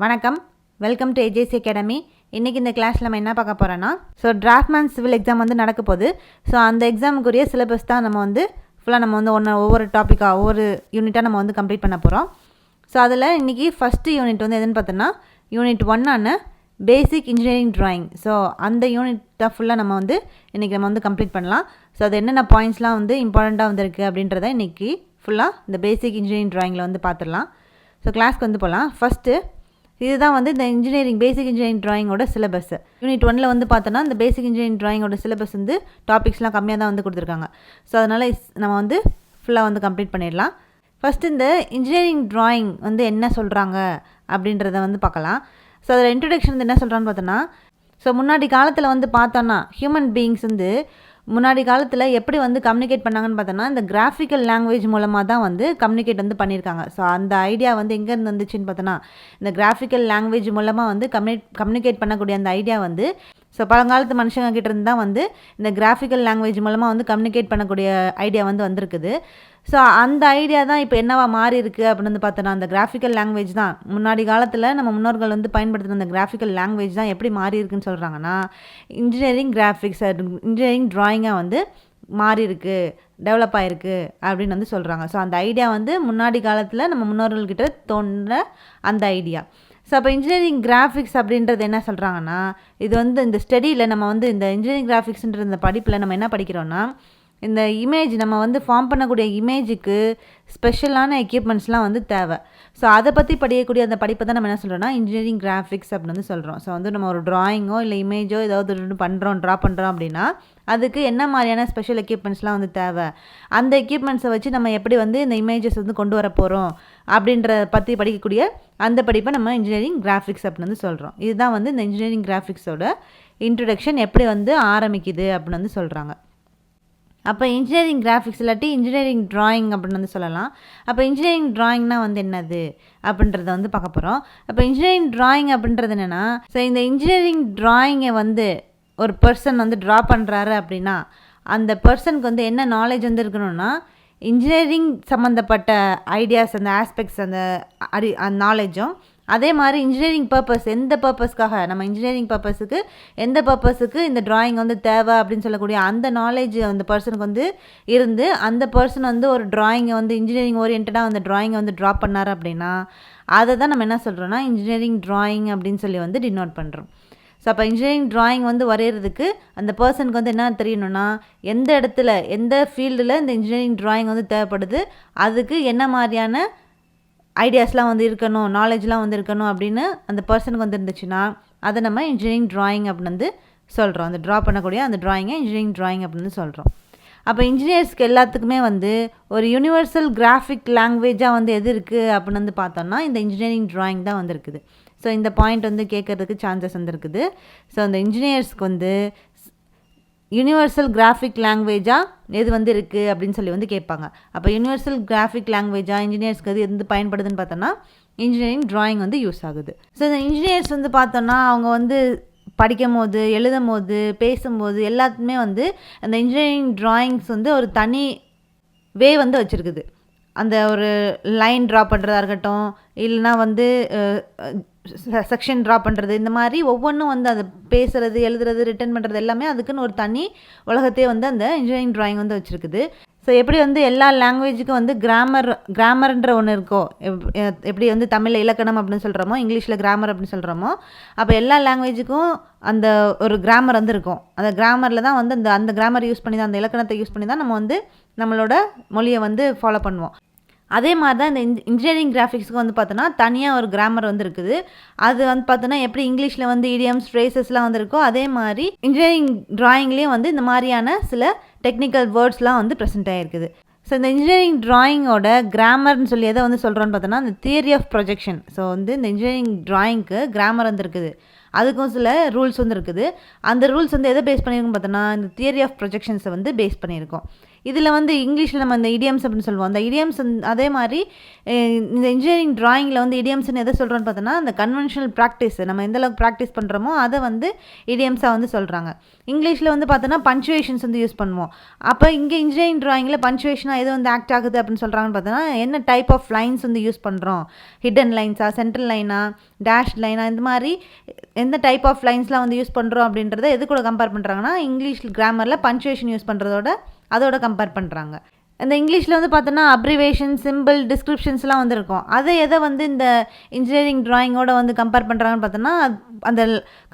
வணக்கம், welcome to AJC academy. இன்றைக்கி இந்த கிளாஸில் நம்ம என்ன பார்க்க போகிறோன்னா, டிராஃப்ட்மேன் சிவில் எக்ஸாம் நடக்க போகுது. அந்த எக்ஸாமுக்குரிய சிலபஸ் தான் நம்ம ஃபுல்லாக நம்ம ஒவ்வொரு டாப்பிக்காக ஒவ்வொரு யூனிட்டாக நம்ம கம்ப்ளீட் பண்ண போகிறோம். அதில் இன்றைக்கி ஃபஸ்ட்டு யூனிட் எதுன்னு பார்த்தோன்னா, யூனிட் 1 பேசிக் இன்ஜினியரிங் ட்ராயிங். அந்த யூனிட்டாக ஃபுல்லாக நம்ம இன்றைக்கி நம்ம கம்ப்ளீட் பண்ணலாம். அது என்னென்ன பாயிண்ட்ஸ்லாம் இம்பார்ட்டண்ட்டாக இருக்குது அப்படின்றத இன்றைக்கி ஃபுல்லாக இந்த பேசிக் இன்ஜினியரிங் ட்ராயிங்கில் பார்த்துடலாம். கிளாஸ்க்கு போகலாம். ஃபஸ்ட்டு இதுதான் இந்த இன்ஜினியரிங் பேசிக் இன்ஜினியரிங் ட்ராயிங்கோட சிலபஸ். யூனிட் 1 பார்த்தோன்னா இந்த பேசிக் இன்ஜினியரிங் ட்ராயிங்கோட சிலபஸ் டாபிக்ஸ்லாம் கம்மியாக தான் கொடுத்துருக்காங்க. அதனால் நம்ம ஃபுல்லாக கம்ப்ளீட் பண்ணிடலாம். ஃபஸ்ட்டு இந்த இன்ஜினியரிங் ட்ராயிங் என்ன சொல்கிறாங்க அப்படின்றத பார்க்கலாம். அதில் இன்ட்ரடக்ஷன் என்ன சொல்கிறான்னு பார்த்தோன்னா, முன்னாடி காலத்தில் பார்த்தோன்னா ஹியூமன் பீயிங்ஸ் முன்னாடி காலத்தில் எப்படி கம்யூனிகேட் பண்ணாங்கன்னு பார்த்தோன்னா, இந்த கிராஃபிக்கல் லாங்குவேஜ் மூலமாக தான் கம்யூனிகேட் பண்ணியிருக்காங்க. அந்த ஐடியா எங்கேருந்து வந்துச்சுன்னு பார்த்தோன்னா, இந்த கிராஃபிக்கல் லாங்குவேஜ் மூலமாக கம்யூனிகேட் பண்ணக்கூடிய அந்த ஐடியா பழங்காலத்து மனுஷங்க கிட்ட இருந்து தான் இந்த கிராஃபிக்கல் லாங்குவேஜ் மூலமாக கம்யூனிகேட் பண்ணக்கூடிய ஐடியா வந்திருக்குது. அந்த ஐடியா தான் இப்போ என்னவா மாறி இருக்குது அப்படின்னு பார்த்தோன்னா, அந்த கிராஃபிக்கல் லாங்குவேஜ் தான் முன்னாடி காலத்தில் நம்ம முன்னோர்கள் பயன்படுத்தின அந்த கிராஃபிக்கல் லாங்குவேஜ் தான் எப்படி மாறி இருக்குன்னு சொல்கிறாங்கன்னா, இன்ஜினியரிங் கிராஃபிக்ஸ் இன்ஜினியரிங் ட்ராயிங்காக மாறி இருக்குது, டெவலப் ஆகிருக்கு அப்படின்னு சொல்கிறாங்க. அந்த ஐடியா முன்னாடி காலத்தில் நம்ம முன்னோர்கள்கிட்ட தோன்ற அந்த ஐடியா. அப்போ இன்ஜினியரிங் கிராஃபிக்ஸ் அப்படின்றது என்ன சொல்கிறாங்கன்னா, இது இந்த ஸ்டடியில் நம்ம இந்த இன்ஜினியரிங் கிராஃபிக்ஸ்ன்ற இந்த படிப்பில் நம்ம என்ன படிக்கிறோன்னா, இந்த இமேஜ் நம்ம ஃபார்ம் பண்ணக்கூடிய இமேஜுக்கு ஸ்பெஷலான எக்யூப்மெண்ட்ஸ்லாம் தேவை. அதை பற்றி படிக்கக்கூடிய அந்த படிப்பை தான் நம்ம என்ன சொல்கிறோன்னா இன்ஜினியரிங் கிராஃபிக்ஸ் அப்படின்னு சொல்கிறோம். நம்ம ஒரு ட்ராயிங்கோ இல்லை இமேஜோ ஏதாவது ட்ரா பண்ணுறோம் அப்படின்னா அதுக்கு என்ன மாதிரியான ஸ்பெஷல் எக்யூப்மெண்ட்ஸ்லாம் தேவை, அந்த எக்யூப்மெண்ட்ஸை வச்சு நம்ம எப்படி இந்த இமேஜஸ் கொண்டு வர போகிறோம் அப்படின்ற பற்றி படிக்கக்கூடிய அந்த படிப்பை நம்ம இன்ஜினியரிங் கிராஃபிக்ஸ் அப்படின்னு சொல்கிறோம். இதுதான் இந்த இன்ஜினியரிங் கிராஃபிக்ஸோட இன்ட்ரடக்ஷன் எப்படி ஆரம்பிக்குது அப்படின்னு சொல்கிறாங்க. அப்போ இன்ஜினியரிங் கிராஃபிக்ஸ் இல்லாட்டி இன்ஜினியரிங் ட்ராயிங் அப்படின்னு சொல்லலாம். அப்போ இன்ஜினியரிங் ட்ராயிங்னால் என்னது அப்படின்றத பார்க்க போகிறோம். அப்போ இன்ஜினியரிங் ட்ராயிங் அப்படின்றது என்னென்னா, இந்த இன்ஜினியரிங் ட்ராயிங்கை ஒரு பர்சன் ட்ரா பண்ணுறாரு அப்படின்னா அந்த பர்சனுக்கு என்ன நாலேஜ் இருக்கணும்னா, இன்ஜினியரிங் சம்மந்தப்பட்ட ஐடியாஸ், அந்த ஆஸ்பெக்ட்ஸ், அந்த நாலேஜும், அதே மாதிரி இன்ஜினியரிங் பர்பஸ், எந்த பர்பஸ்க்காக நம்ம இன்ஜினியரிங் பர்பஸுக்கு எந்த பர்பஸுக்கு இந்த ட்ராயிங் தேவை அப்படின்னு சொல்லக்கூடிய அந்த நாலேஜ் அந்த பர்சனுக்கு இருந்து அந்த பர்சன் ஒரு ட்ராயிங்கை இன்ஜினியரிங் ஓரியன்டாக அந்த ட்ராயிங்கை ட்ரா பண்ணார் அப்படின்னா அதை தான் நம்ம என்ன சொல்கிறோன்னா இன்ஜினியரிங் ட்ராயிங் அப்படின்னு சொல்லி டினோட் பண்ணுறோம். அப்போ இன்ஜினியரிங் ட்ராயிங் வரைகிறதுக்கு அந்த பர்சனுக்கு என்ன தெரியணும்னா, எந்த இடத்துல எந்த ஃபீல்டில் இந்த இன்ஜினியரிங் ட்ராயிங் தேவைப்படுது, அதுக்கு என்ன மாதிரியான ஐடியாஸ்லாம் இருக்கணும், நாலேஜ்லாம் இருக்கணும் அப்படின்னு அந்த பர்சனுக்கு இருந்துச்சுன்னா அதை நம்ம இன்ஜினியரிங் ட்ராயிங் அப்படின்னு சொல்கிறோம். அந்த ட்ரா பண்ணக்கூடிய அந்த ட்ராயிங்கை இன்ஜினியரிங் ட்ராயிங் அப்படின்னு சொல்கிறோம். அப்போ இன்ஜினியர்ஸ்க்கு எல்லாத்துக்குமே ஒரு யூனிவர்சல் கிராஃபிக் லாங்குவேஜாக எது இருக்குது அப்படின்னு பார்த்தோம்னா இந்த இன்ஜினியரிங் ட்ராயிங் தான் இருக்குது. இந்த பாயிண்ட் கேட்கறதுக்கு சான்சஸ் இருக்குது. அந்த இன்ஜினியர்ஸ்க்கு யூனிவர்சல் கிராஃபிக் லாங்குவேஜாக எது இருக்குது அப்படின்னு சொல்லி கேட்பாங்க. அப்போ யூனிவர்சல் கிராஃபிக் லாங்குவேஜாக இன்ஜினியர்ஸ்க்கு எது பயன்படுதுன்னு பார்த்தோன்னா இன்ஜினியரிங் ட்ராயிங் யூஸ் ஆகுது. இந்த இன்ஜினியர்ஸ் பார்த்தோன்னா அவங்க படிக்கும் போது, எழுதும் போது, பேசும்போது எல்லாத்துக்குமே அந்த இன்ஜினியரிங் ட்ராயிங்ஸ் ஒரு தனி வே வச்சுருக்குது. அந்த ஒரு லைன் ட்ரா பண்ணுறதா இருக்கட்டும், இல்லைனா செக்ஷன் ட்ரா பண்ணுறது, இந்த மாதிரி ஒவ்வொன்றும் அதை பேசுகிறது, எழுதுறது, ரிட்டன் பண்ணுறது எல்லாமே அதுக்குன்னு ஒரு தனி உலகத்தையே அந்த இன்ஜினியரிங் ட்ராயிங் வச்சுருக்குது. எப்படி எல்லா லாங்குவேஜுக்கும் கிராமர்ன்ற ஒன்று இருக்கோ, எப்படி தமிழில் இலக்கணம் அப்படின்னு சொல்கிறோமோ, இங்கிலீஷில் கிராமர் அப்படின்னு சொல்கிறோமோ, அப்போ எல்லா லாங்குவேஜுக்கும் அந்த ஒரு கிராமர் இருக்கும். அந்த கிராமரில் தான் அந்த கிராமர் யூஸ் பண்ணி தான், அந்த இலக்கணத்தை யூஸ் பண்ணி தான் நம்ம நம்மளோட மொழியை ஃபாலோ பண்ணுவோம். அதே மாதிரி தான் இந்த இன்ஜினியரிங் கிராஃபிக்ஸுக்கு பார்த்தோன்னா தனியாக ஒரு கிராமர் இருக்குது. அது பார்த்தோன்னா எப்படி இங்கிலீஷில் இடியம்ஸ், ஃப்ரேசஸ்லாம் இருக்கோ, அதே மாதிரி இன்ஜினியரிங் ட்ராயிங்லேயும் இந்த மாதிரியான சில டெக்னிக்கல் வேர்ட்ஸ்லாம் ப்ரெசென்ட் ஆகிருக்குது. இந்த இன்ஜினியரிங் ட்ராயிங்கோட கிராமர்னு சொல்லி எதை சொல்கிறோன்னு பார்த்தோன்னா இந்த தியரி ஆஃப் ப்ரொஜெக்ஷன். இந்த இன்ஜினியரிங் ட்ராயிங்க்கு கிராமர் இருக்குது, அதுக்கும் சில ரூல்ஸ் இருக்குது. அந்த ரூல்ஸ் எதை பேஸ் பண்ணியிருக்குன்னு பார்த்தோன்னா இந்த தியரி ஆஃப் ப்ரொஜெக்ஷன்ஸை பேஸ் பண்ணியிருக்கோம். இதில் வந்து இங்கிலீஷில் நம்ம இந்த இடியம்ஸ் அப்படின்னு சொல்லுவோம். அந்த இடியம்ஸ் அதே மாதிரி இந்த இன்ஜினியரிங் ட்ராயிங்கில் வந்து இடியம்ஸ்னு எதை சொல்கிறோன்னு பார்த்தோன்னா, அந்த கன்வென்ஷனல் ப்ராக்டிஸ் நம்ம எந்தளவுக்கு ப்ராக்டிஸ் பண்ணுறோமோ அதை வந்து இடியம்ஸாக வந்து சொல்கிறாங்க. இங்கிலீஷில் வந்து பார்த்தோன்னா பஞ்சுவேஷன்ஸ் வந்து யூஸ் பண்ணுவோம். அப்போ இங்கே இன்ஜினியரிங் ட்ராயிங்கில் பஞ்சுவேஷனாக எது வந்து ஆக்ட் ஆகுது அப்படின்னு சொல்கிறாங்கன்னு பார்த்தோன்னா, என்ன டைப் ஆஃப் லைன்ஸ் வந்து யூஸ் பண்ணுறோம், ஹிடன் லைன்ஸா, சென்ட்ரல் லைனா, டேஷ் லைனா, இந்த மாதிரி எந்த டைப் ஆஃப் லைன்ஸ்லாம் வந்து யூஸ் பண்ணுறோம் அப்படின்றத எது கூட கம்பேர் பண்ணுறாங்கன்னா, இங்கிலீஷ் கிராமரில் பஞ்சுவேஷன் யூஸ் பண்ணுறதோட அதோட கம்பேர் பண்ணுறாங்க. இந்த இங்கிலீஷில் வந்து பார்த்தோன்னா அப்ரிவேஷன், சிம்பிள், டிஸ்கிரிப்ஷன்ஸ்லாம் வந்து இருக்கும். அதை எதை வந்து இந்த இன்ஜினியரிங் ட்ராயிங்கோட வந்து கம்பேர் பண்ணுறாங்கன்னு பார்த்தோன்னா, அந்த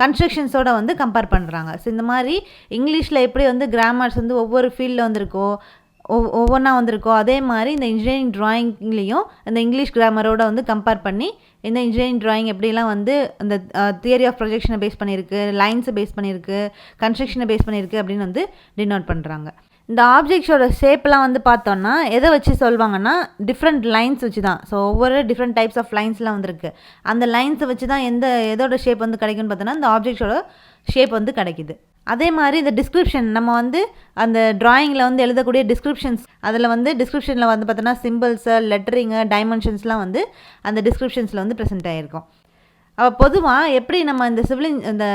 கன்ஸ்ட்ரக்ஷன்ஸோட வந்து கம்பேர் பண்ணுறாங்க. ஸோ இந்த மாதிரி இங்கிலீஷில் எப்படி வந்து கிராமர்ஸ் வந்து ஒவ்வொரு ஃபீல்டில் வந்துருக்கோ ஒவ்வொன்றா வந்திருக்கோ, அதே மாதிரி இந்த இன்ஜினியரிங் ட்ராயிங்லேயும் இந்த இங்கிலீஷ் கிராமரோட வந்து கம்பேர் பண்ணி இந்த இன்ஜினியரிங் ட்ராயிங் எப்படிலாம் வந்து அந்த தியரி ஆஃப் ப்ரொஜெக்ஷனை பேஸ் பண்ணியிருக்கு, லைன்ஸை பேஸ் பண்ணியிருக்கு, கன்ஸ்ட்ரக்ஷனை பேஸ் பண்ணியிருக்கு அப்படின்னு வந்து டினோட் பண்ணுறாங்க. இந்த ஆப்ஜெக்ட்ஸோட ஷேப்லாம் வந்து பார்த்தோன்னா எதை வச்சு சொல்லுவாங்கன்னா, டிஃப்ரெண்ட் லைன்ஸ் வச்சு தான். ஸோ ஒவ்வொரு டிஃப்ரெண்ட் டைப்ஸ் ஆஃப் லைன்ஸ்லாம் வந்துருக்கு. அந்த லைன்ஸை வச்சு தான் எதோட ஷேப் வந்து கிடைக்குன்னு பார்த்தோன்னா, இந்த ஆப்ஜெக்ட்ஸோட ஷேப் வந்து கிடைக்குது. அதே மாதிரி இந்த டிஸ்கிரிப்ஷன் நம்ம வந்து அந்த ட்ராயிங்கில் வந்து எழுதக்கூடிய டிஸ்கிரிப்ஷன்ஸ், அதில் வந்து டிஸ்கிரிப்ஷனில் வந்து பார்த்தோன்னா சிம்பிள்ஸு, லெட்டரிங்கு, டைமென்ஷன்ஸ்லாம் வந்து அந்த டிஸ்கிரிப்ஷன்ஸில் வந்து ப்ரெசென்ட் ஆகிருக்கும். பொதுவாக எப்படி நம்ம இந்த இந்த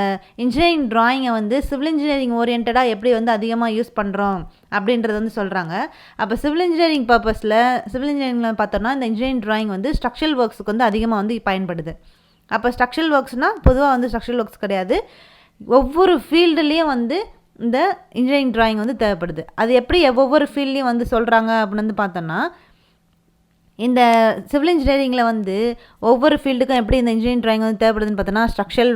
இன்ஜினியரிங் ட்ராயிங்கை வந்து சிவில் இன்ஜினியரிங் ஓரியன்டாக எப்படி வந்து அதிகமாக யூஸ் பண்ணுறோம் அப்படின்றது வந்து சொல்கிறாங்க. அப்போ சிவில் இன்ஜினியரிங் சிவில் இன்ஜினியரிங்கில் பார்த்தோன்னா இந்த இன்ஜினியரிங் ட்ராயிங் வந்து ஸ்ட்ரக்சரல் ஒர்க்ஸுக்கு வந்து அதிகமாக வந்து பயன்படுது. அப்போ ஸ்ட்ரக்சரல் ஒர்க்ஸ்னால் பொதுவாக வந்து ஸ்ட்ரக்சரல் ஒர்க்ஸ் கிடையாது, ஒவ்வொரு ஃபீல்டுலேயும் வந்து இந்த இன்ஜினியரிங் ட்ராயிங் வந்து தேவைப்படுது. அது எப்படி ஒவ்வொரு ஃபீல்ட்லேயும் வந்து சொல்கிறாங்க அப்படின்னு வந்து பார்த்தோன்னா, இந்த சிவில் இன்ஜினியரிங்கில் வந்து ஒவ்வொரு ஃபீல்டுக்கும் எப்படி இந்த இன்ஜினியரிங் ட்ராயிங் வந்து தேவைப்படுதுன்னு பார்த்தோன்னா, ஸ்ட்ரக்சரல்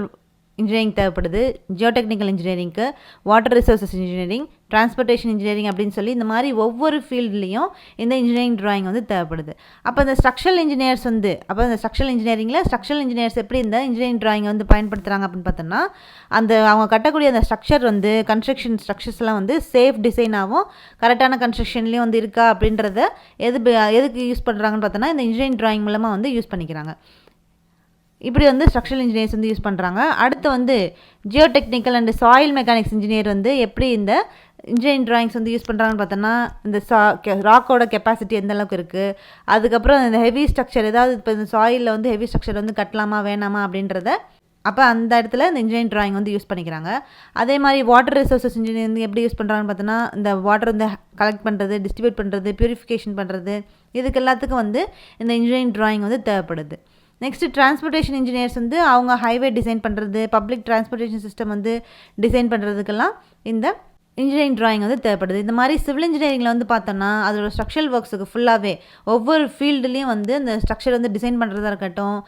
இன்ஜினியரிங் தேவைப்படுது, ஜியோடெக்னிக்கல் இன்ஜினியரிங்க்கு, water resources engineering, transportation engineering அப்படின்னு சொல்லி இந்த மாதிரி ஒவ்வொரு ஃபீல்ட்லேயும் இந்த இன்ஜினியரிங் ட்ராயிங் வந்து தேவைப்படுது. அப்போ இந்த ஸ்ட்ரக்சரல் இன்ஜினியர்ஸ் வந்து இந்த ஸ்ட்ரக்சரல் இன்ஜினியர்ஸ் எப்படி இந்த இன்ஜினியரிங் ட்ராயிங் வந்து பயன்படுத்துகிறாங்க அப்படின்னு பார்த்தோன்னா, அவங்க கட்டக்கூடிய அந்த ஸ்ட்ரக்சர் வந்து கன்ஸ்ட்ரக்ஷன் ஸ்ட்ரக்சர்ஸ்லாம் வந்து சேஃப் டிசைனாகவும் கரெக்டான கன்ஸ்ட்ரக்ஷன்லேயும் வந்து இருக்கா அப்படின்றத எதுக்கு யூஸ் பண்ணுறாங்கன்னு பார்த்தோன்னா, இந்த இன்ஜினியரிங் ட்ராயிங் மூலமாக வந்து யூஸ் பண்ணிக்கிறாங்க. இப்படி வந்து ஸ்ட்ரக்சரல் இன்ஜினியர்ஸ் வந்து யூஸ் பண்ணுறாங்க. அடுத்து வந்து geotechnical and soil mechanics engineer வந்து எப்படி இந்த இன்ஜினியரிங் ட்ராயிங்ஸ் வந்து யூஸ் பண்ணுறாங்கன்னு பார்த்தோன்னா, இந்த ராக்கோட கெப்பாசிட்டி எந்த அளவுக்கு இருக்குது, அதுக்கப்புறம் இந்த ஹெவி ஸ்ட்ரக்சர் ஏதாவது இப்போ இந்த சாயிலில் வந்து ஹெவி ஸ்ட்ரக்சர் வந்து கட்டலாமா வேணாமா அப்படின்றத அப்போ அந்த இடத்துல இந்த இன்ஜினியரிங் ட்ராயிங் வந்து யூஸ் பண்ணிக்கிறாங்க. அதே மாதிரி வாட்டர் ரிசோர்ஸஸ் இன்ஜினியர் வந்து எப்படி யூஸ் பண்ணுறாங்கன்னு பார்த்தோன்னா, இந்த வாட்டர் வந்து கலெக்ட் பண்ணுறது, டிஸ்ட்ரிபியூட் பண்ணுறது, பியூரிஃபிகேஷன் பண்ணுறது, இதுக்கு எல்லாத்துக்கும் வந்து இந்த இன்ஜினியரிங் ட்ராயிங் வந்து தேவைப்படுது. நெக்ஸ்ட்டு டிரான்ஸ்போர்ட்டேஷன் இன்ஜினியர்ஸ் வந்து அவங்க ஹைவே டிசைன் பண்ணுறது, பப்ளிக் டிரான்ஸ்போர்ட்டேஷன் சிஸ்டம் வந்து டிசைன் பண்ணுறதுக்கெல்லாம் இந்த இன்ஜினியரிங் ட்ராயிங் வந்து தேவைப்படுது. இந்த மாதிரி சிவில் இன்ஜினியரிங்கில் வந்து பார்த்தோன்னா அதோட ஸ்ட்ரக்சரல் ஒர்க்ஸுக்கு ஃபுல்லாகவே ஒவ்வொரு ஃபீல்டுலேயும் வந்து இந்த ஸ்ட்ரக்சர் வந்து டிசைன் பண்ணுறதா இருக்கட்டும்,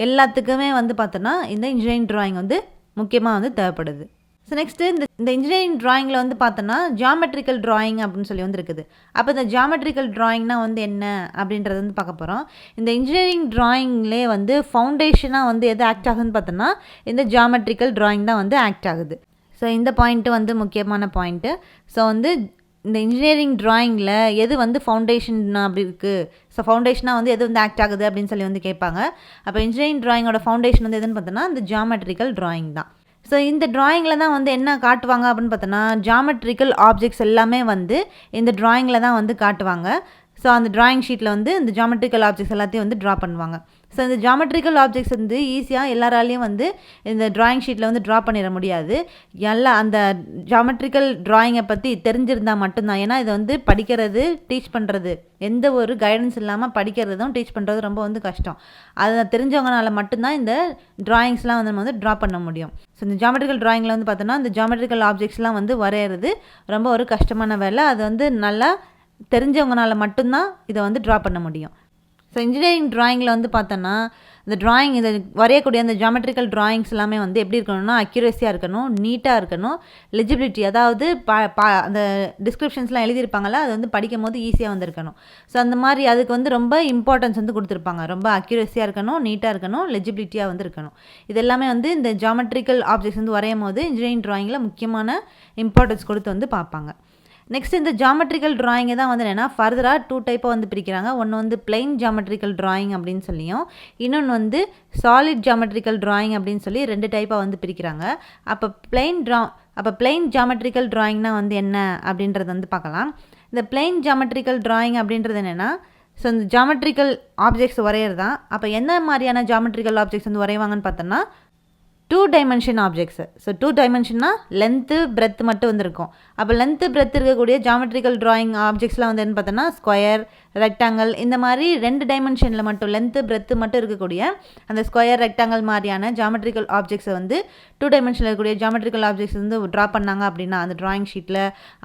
எல்லாத்துக்குமே வந்து பார்த்தோன்னா இந்த இன்ஜினியரிங் ட்ராயிங் வந்து முக்கியமாக வந்து தேவைப்படுது. ஸோ நெக்ஸ்ட்டு இந்த இன்ஜினியரிங் ட்ராயிங்கில் வந்து பார்த்தோன்னா ஜியாமெட்ரிக்கல் ட்ராயிங் அப்படின்னு சொல்லி வந்து இருக்குது. அப்போ இந்த ஜியாமெட்ரிக்கல் ட்ராயிங்னா வந்து என்ன அப்படின்றது வந்து பார்க்க போகிறோம். இந்த இன்ஜினியரிங் ட்ராயிங்லே வந்து ஃபவுண்டேஷனாக வந்து எது ஆக்ட் ஆகுதுன்னு பார்த்தோன்னா, இந்த ஜியாமெட்ரிக்கல் ட்ராயிங் தான் வந்து ஆக்ட் ஆகுது. ஸோ இந்த பாயிண்ட்டு வந்து முக்கியமான பாயிண்ட்டு. ஸோ வந்து இந்த இன்ஜினியரிங் ட்ராயிங்கில் எது வந்து ஃபவுண்டேஷன் அப்படி இருக்குது, ஸோ ஃபவுண்டேஷனாக வந்து எது வந்து ஆக்ட் ஆகுது அப்படின்னு சொல்லி வந்து கேட்பாங்க. அப்போ இன்ஜினியரிங் ட்ராயிங்கோட ஃபவுண்டேஷன் வந்து எதுன்னு பார்த்தோன்னா இந்த ஜியாமெட்ரிக்கல் ட்ராயிங் தான். ஸோ இந்த ட்ராயிங்கில் தான் வந்து என்ன காட்டுவாங்க அப்படின்னு பார்த்தோன்னா, ஜியாமெட்ரிக்கல் ஆப்ஜெக்ட்ஸ் எல்லாமே வந்து இந்த ட்ராயிங்கில் தான் வந்து காட்டுவாங்க. ஸோ அந்த ட்ராயிங் ஷீட்டில் வந்து இந்த ஜியாமெட்ரிக்கல் ஆப்ஜெக்ட்ஸ் எல்லாத்தையும் வந்து ட்ரா பண்ணுவாங்க. ஸோ இந்த ஜியாமெட்ரிக்கல் ஆப்ஜெக்ட்ஸ் வந்து ஈஸியாக எல்லாராலையும் வந்து இந்த ட்ராயிங் ஷீட்டில் வந்து ட்ரா பண்ணிட முடியாது. அந்த ஜியாமெட்ரிக்கல் ட்ராயிங்கை பற்றி தெரிஞ்சிருந்தால் மட்டும்தான். ஏன்னா இதை வந்து படிக்கிறது, டீச் பண்ணுறது, எந்த ஒரு கைடன்ஸ் இல்லாமல் படிக்கிறதும் டீச் பண்ணுறது ரொம்ப வந்து கஷ்டம். அதை தெரிஞ்சவங்கனால மட்டும்தான் இந்த ட்ராயிங்ஸ்லாம் வந்து நம்ம வந்து ட்ரா பண்ண முடியும். ஸோ இந்த ஜியாமெட்ரிக்கல் ட்ராயிங்கில் வந்து பார்த்தோன்னா இந்த ஜியாமெட்ரிக்கல் ஆப்ஜெக்ட்ஸ்லாம் வந்து வரைகிறது ரொம்ப ஒரு கஷ்டமான வேலை. அது வந்து நல்லா தெரிஞ்சவங்கனால மட்டும்தான் இதை வந்து ட்ரா பண்ண முடியும். ஸோ இன்ஜினியரிங் ட்ராயிங்கில் வந்து பார்த்தோன்னா இந்த ட்ராயிங் இதை வரையக்கூடிய அந்த ஜியாமெட்ரிக்கல் ட்ராயிங்ஸ் எல்லாமே வந்து எப்படி இருக்கணும்னா அக்யூரேசியாக இருக்கணும், நீட்டாக இருக்கணும், லெஜிபிலிட்டி அதாவது அந்த டிஸ்கிரிப்ஷன்ஸ்லாம் எழுதியிருப்பாங்கள்ல அது வந்து படிக்கும் போது ஈஸியாக வந்து இருக்கணும். ஸோ அந்த மாதிரி அதுக்கு வந்து ரொம்ப இம்பார்ட்டன்ஸ் வந்து கொடுத்துருப்பாங்க. ரொம்ப அக்யூரேசியாக இருக்கணும், நீட்டாக இருக்கணும், லெஜிபிலிட்டியாக வந்து இருக்கணும். இது எல்லாமே வந்து இந்த ஜியாமெட்ரிக்கல் ஆப்ஜெக்ட்ஸ் வந்து வரையும் போது இன்ஜினியரிங் ட்ராயிங்கில் முக்கியமான இம்பார்ட்டன்ஸ் கொடுத்து வந்து பார்ப்பாங்க. நெக்ஸ்ட் இந்த ஜியாமெட்ரிக்கல் ட்ராயிங்கை தான் வந்து என்னென்னா ஃபர்தராக 2 டைப்பாக வந்து பிரிக்கிறாங்க. ஒன்று வந்து பிளெயின் ஜியாமெட்ரிக்கல் ட்ராயிங் அப்படின்னு சொல்லியும், இன்னொன்று வந்து சாலிட் ஜியாமெட்ரிக்கல் ட்ராயிங் அப்படின்னு சொல்லி 2 டைப்பாக வந்து பிரிக்கிறாங்க. அப்போ பிளெயின் ஜியாமெட்ரிக்கல் ட்ராயிங்னா வந்து என்ன அப்படின்றத வந்து பார்க்கலாம். இந்த பிளெயின் ஜாமெட்ரிக்கல் டிராயிங் அப்படின்றது என்னென்னா, ஸோ இந்த ஜாமெட்ரிக்கல் ஆப்ஜெக்ட்ஸ் வரைகிறது தான். அப்போ என்ன மாதிரியான ஜாமெட்ரிக்கல் ஆப்ஜெக்ட்ஸ் வந்து வரைவாங்கன்னு பார்த்தோன்னா, 2 டைமென்ஷன் ஆப்ஜெக்ட்ஸு. ஸோ 2 டைமென்ஷன்னா லென்த்து பிரெத்து மட்டும் வந்துருக்கும். அப்போ லென்த்து பிரெத் இருக்கக்கூடிய ஜாமெட்ரிக்கல் ட்ராயிங் ஆப்ஜெக்ட்ஸ்லாம் வந்து என்ன பார்த்தோன்னா, ஸ்கொயர், ரெக்டாங்கிள், இந்த மாதிரி 2 டைமென்ஷனில் மட்டும் லென்த்து பிரெத்து மட்டும் இருக்கக்கூடிய அந்த ஸ்கொயர், ரெக்டாங்கிள் மாதிரியான ஜாமெட்ரிக்கல் ஆப்ஜெக்ட்ஸை வந்து 2 டைமென்ஷனில் இருக்கக்கூடிய ஜாமெட்ரிக்கல் ஆப்ஜெக்ட்ஸ் வந்து ட்ரா பண்ணாங்க அப்படின்னா அந்த ட்ராயிங் ஷீட்டில்,